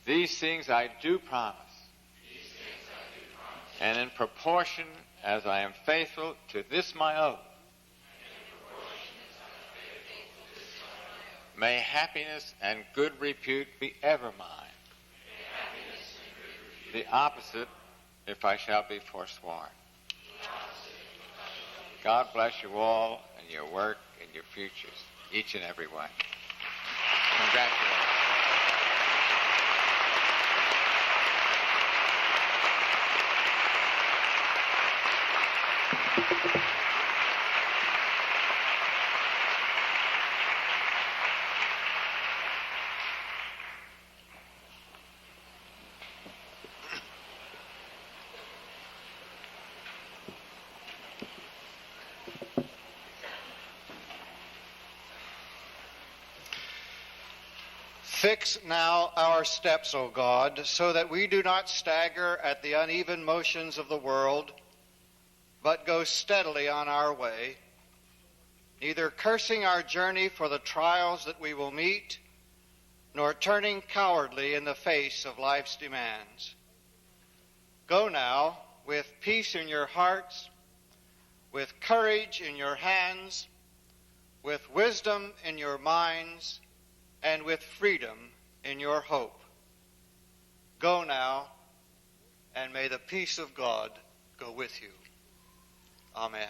These things I do promise, and in proportion as I am faithful to this my oath, may happiness and good repute be ever mine. The opposite, if I shall be forsworn. God bless you all and your work and your futures, each and every one. Congratulations. Fix now our steps, O God, so that we do not stagger at the uneven motions of the world, but go steadily on our way, neither cursing our journey for the trials that we will meet, nor turning cowardly in the face of life's demands. Go now with peace in your hearts, with courage in your hands, with wisdom in your minds, and with freedom in your hope. Go now, and may the peace of God go with you. Amen.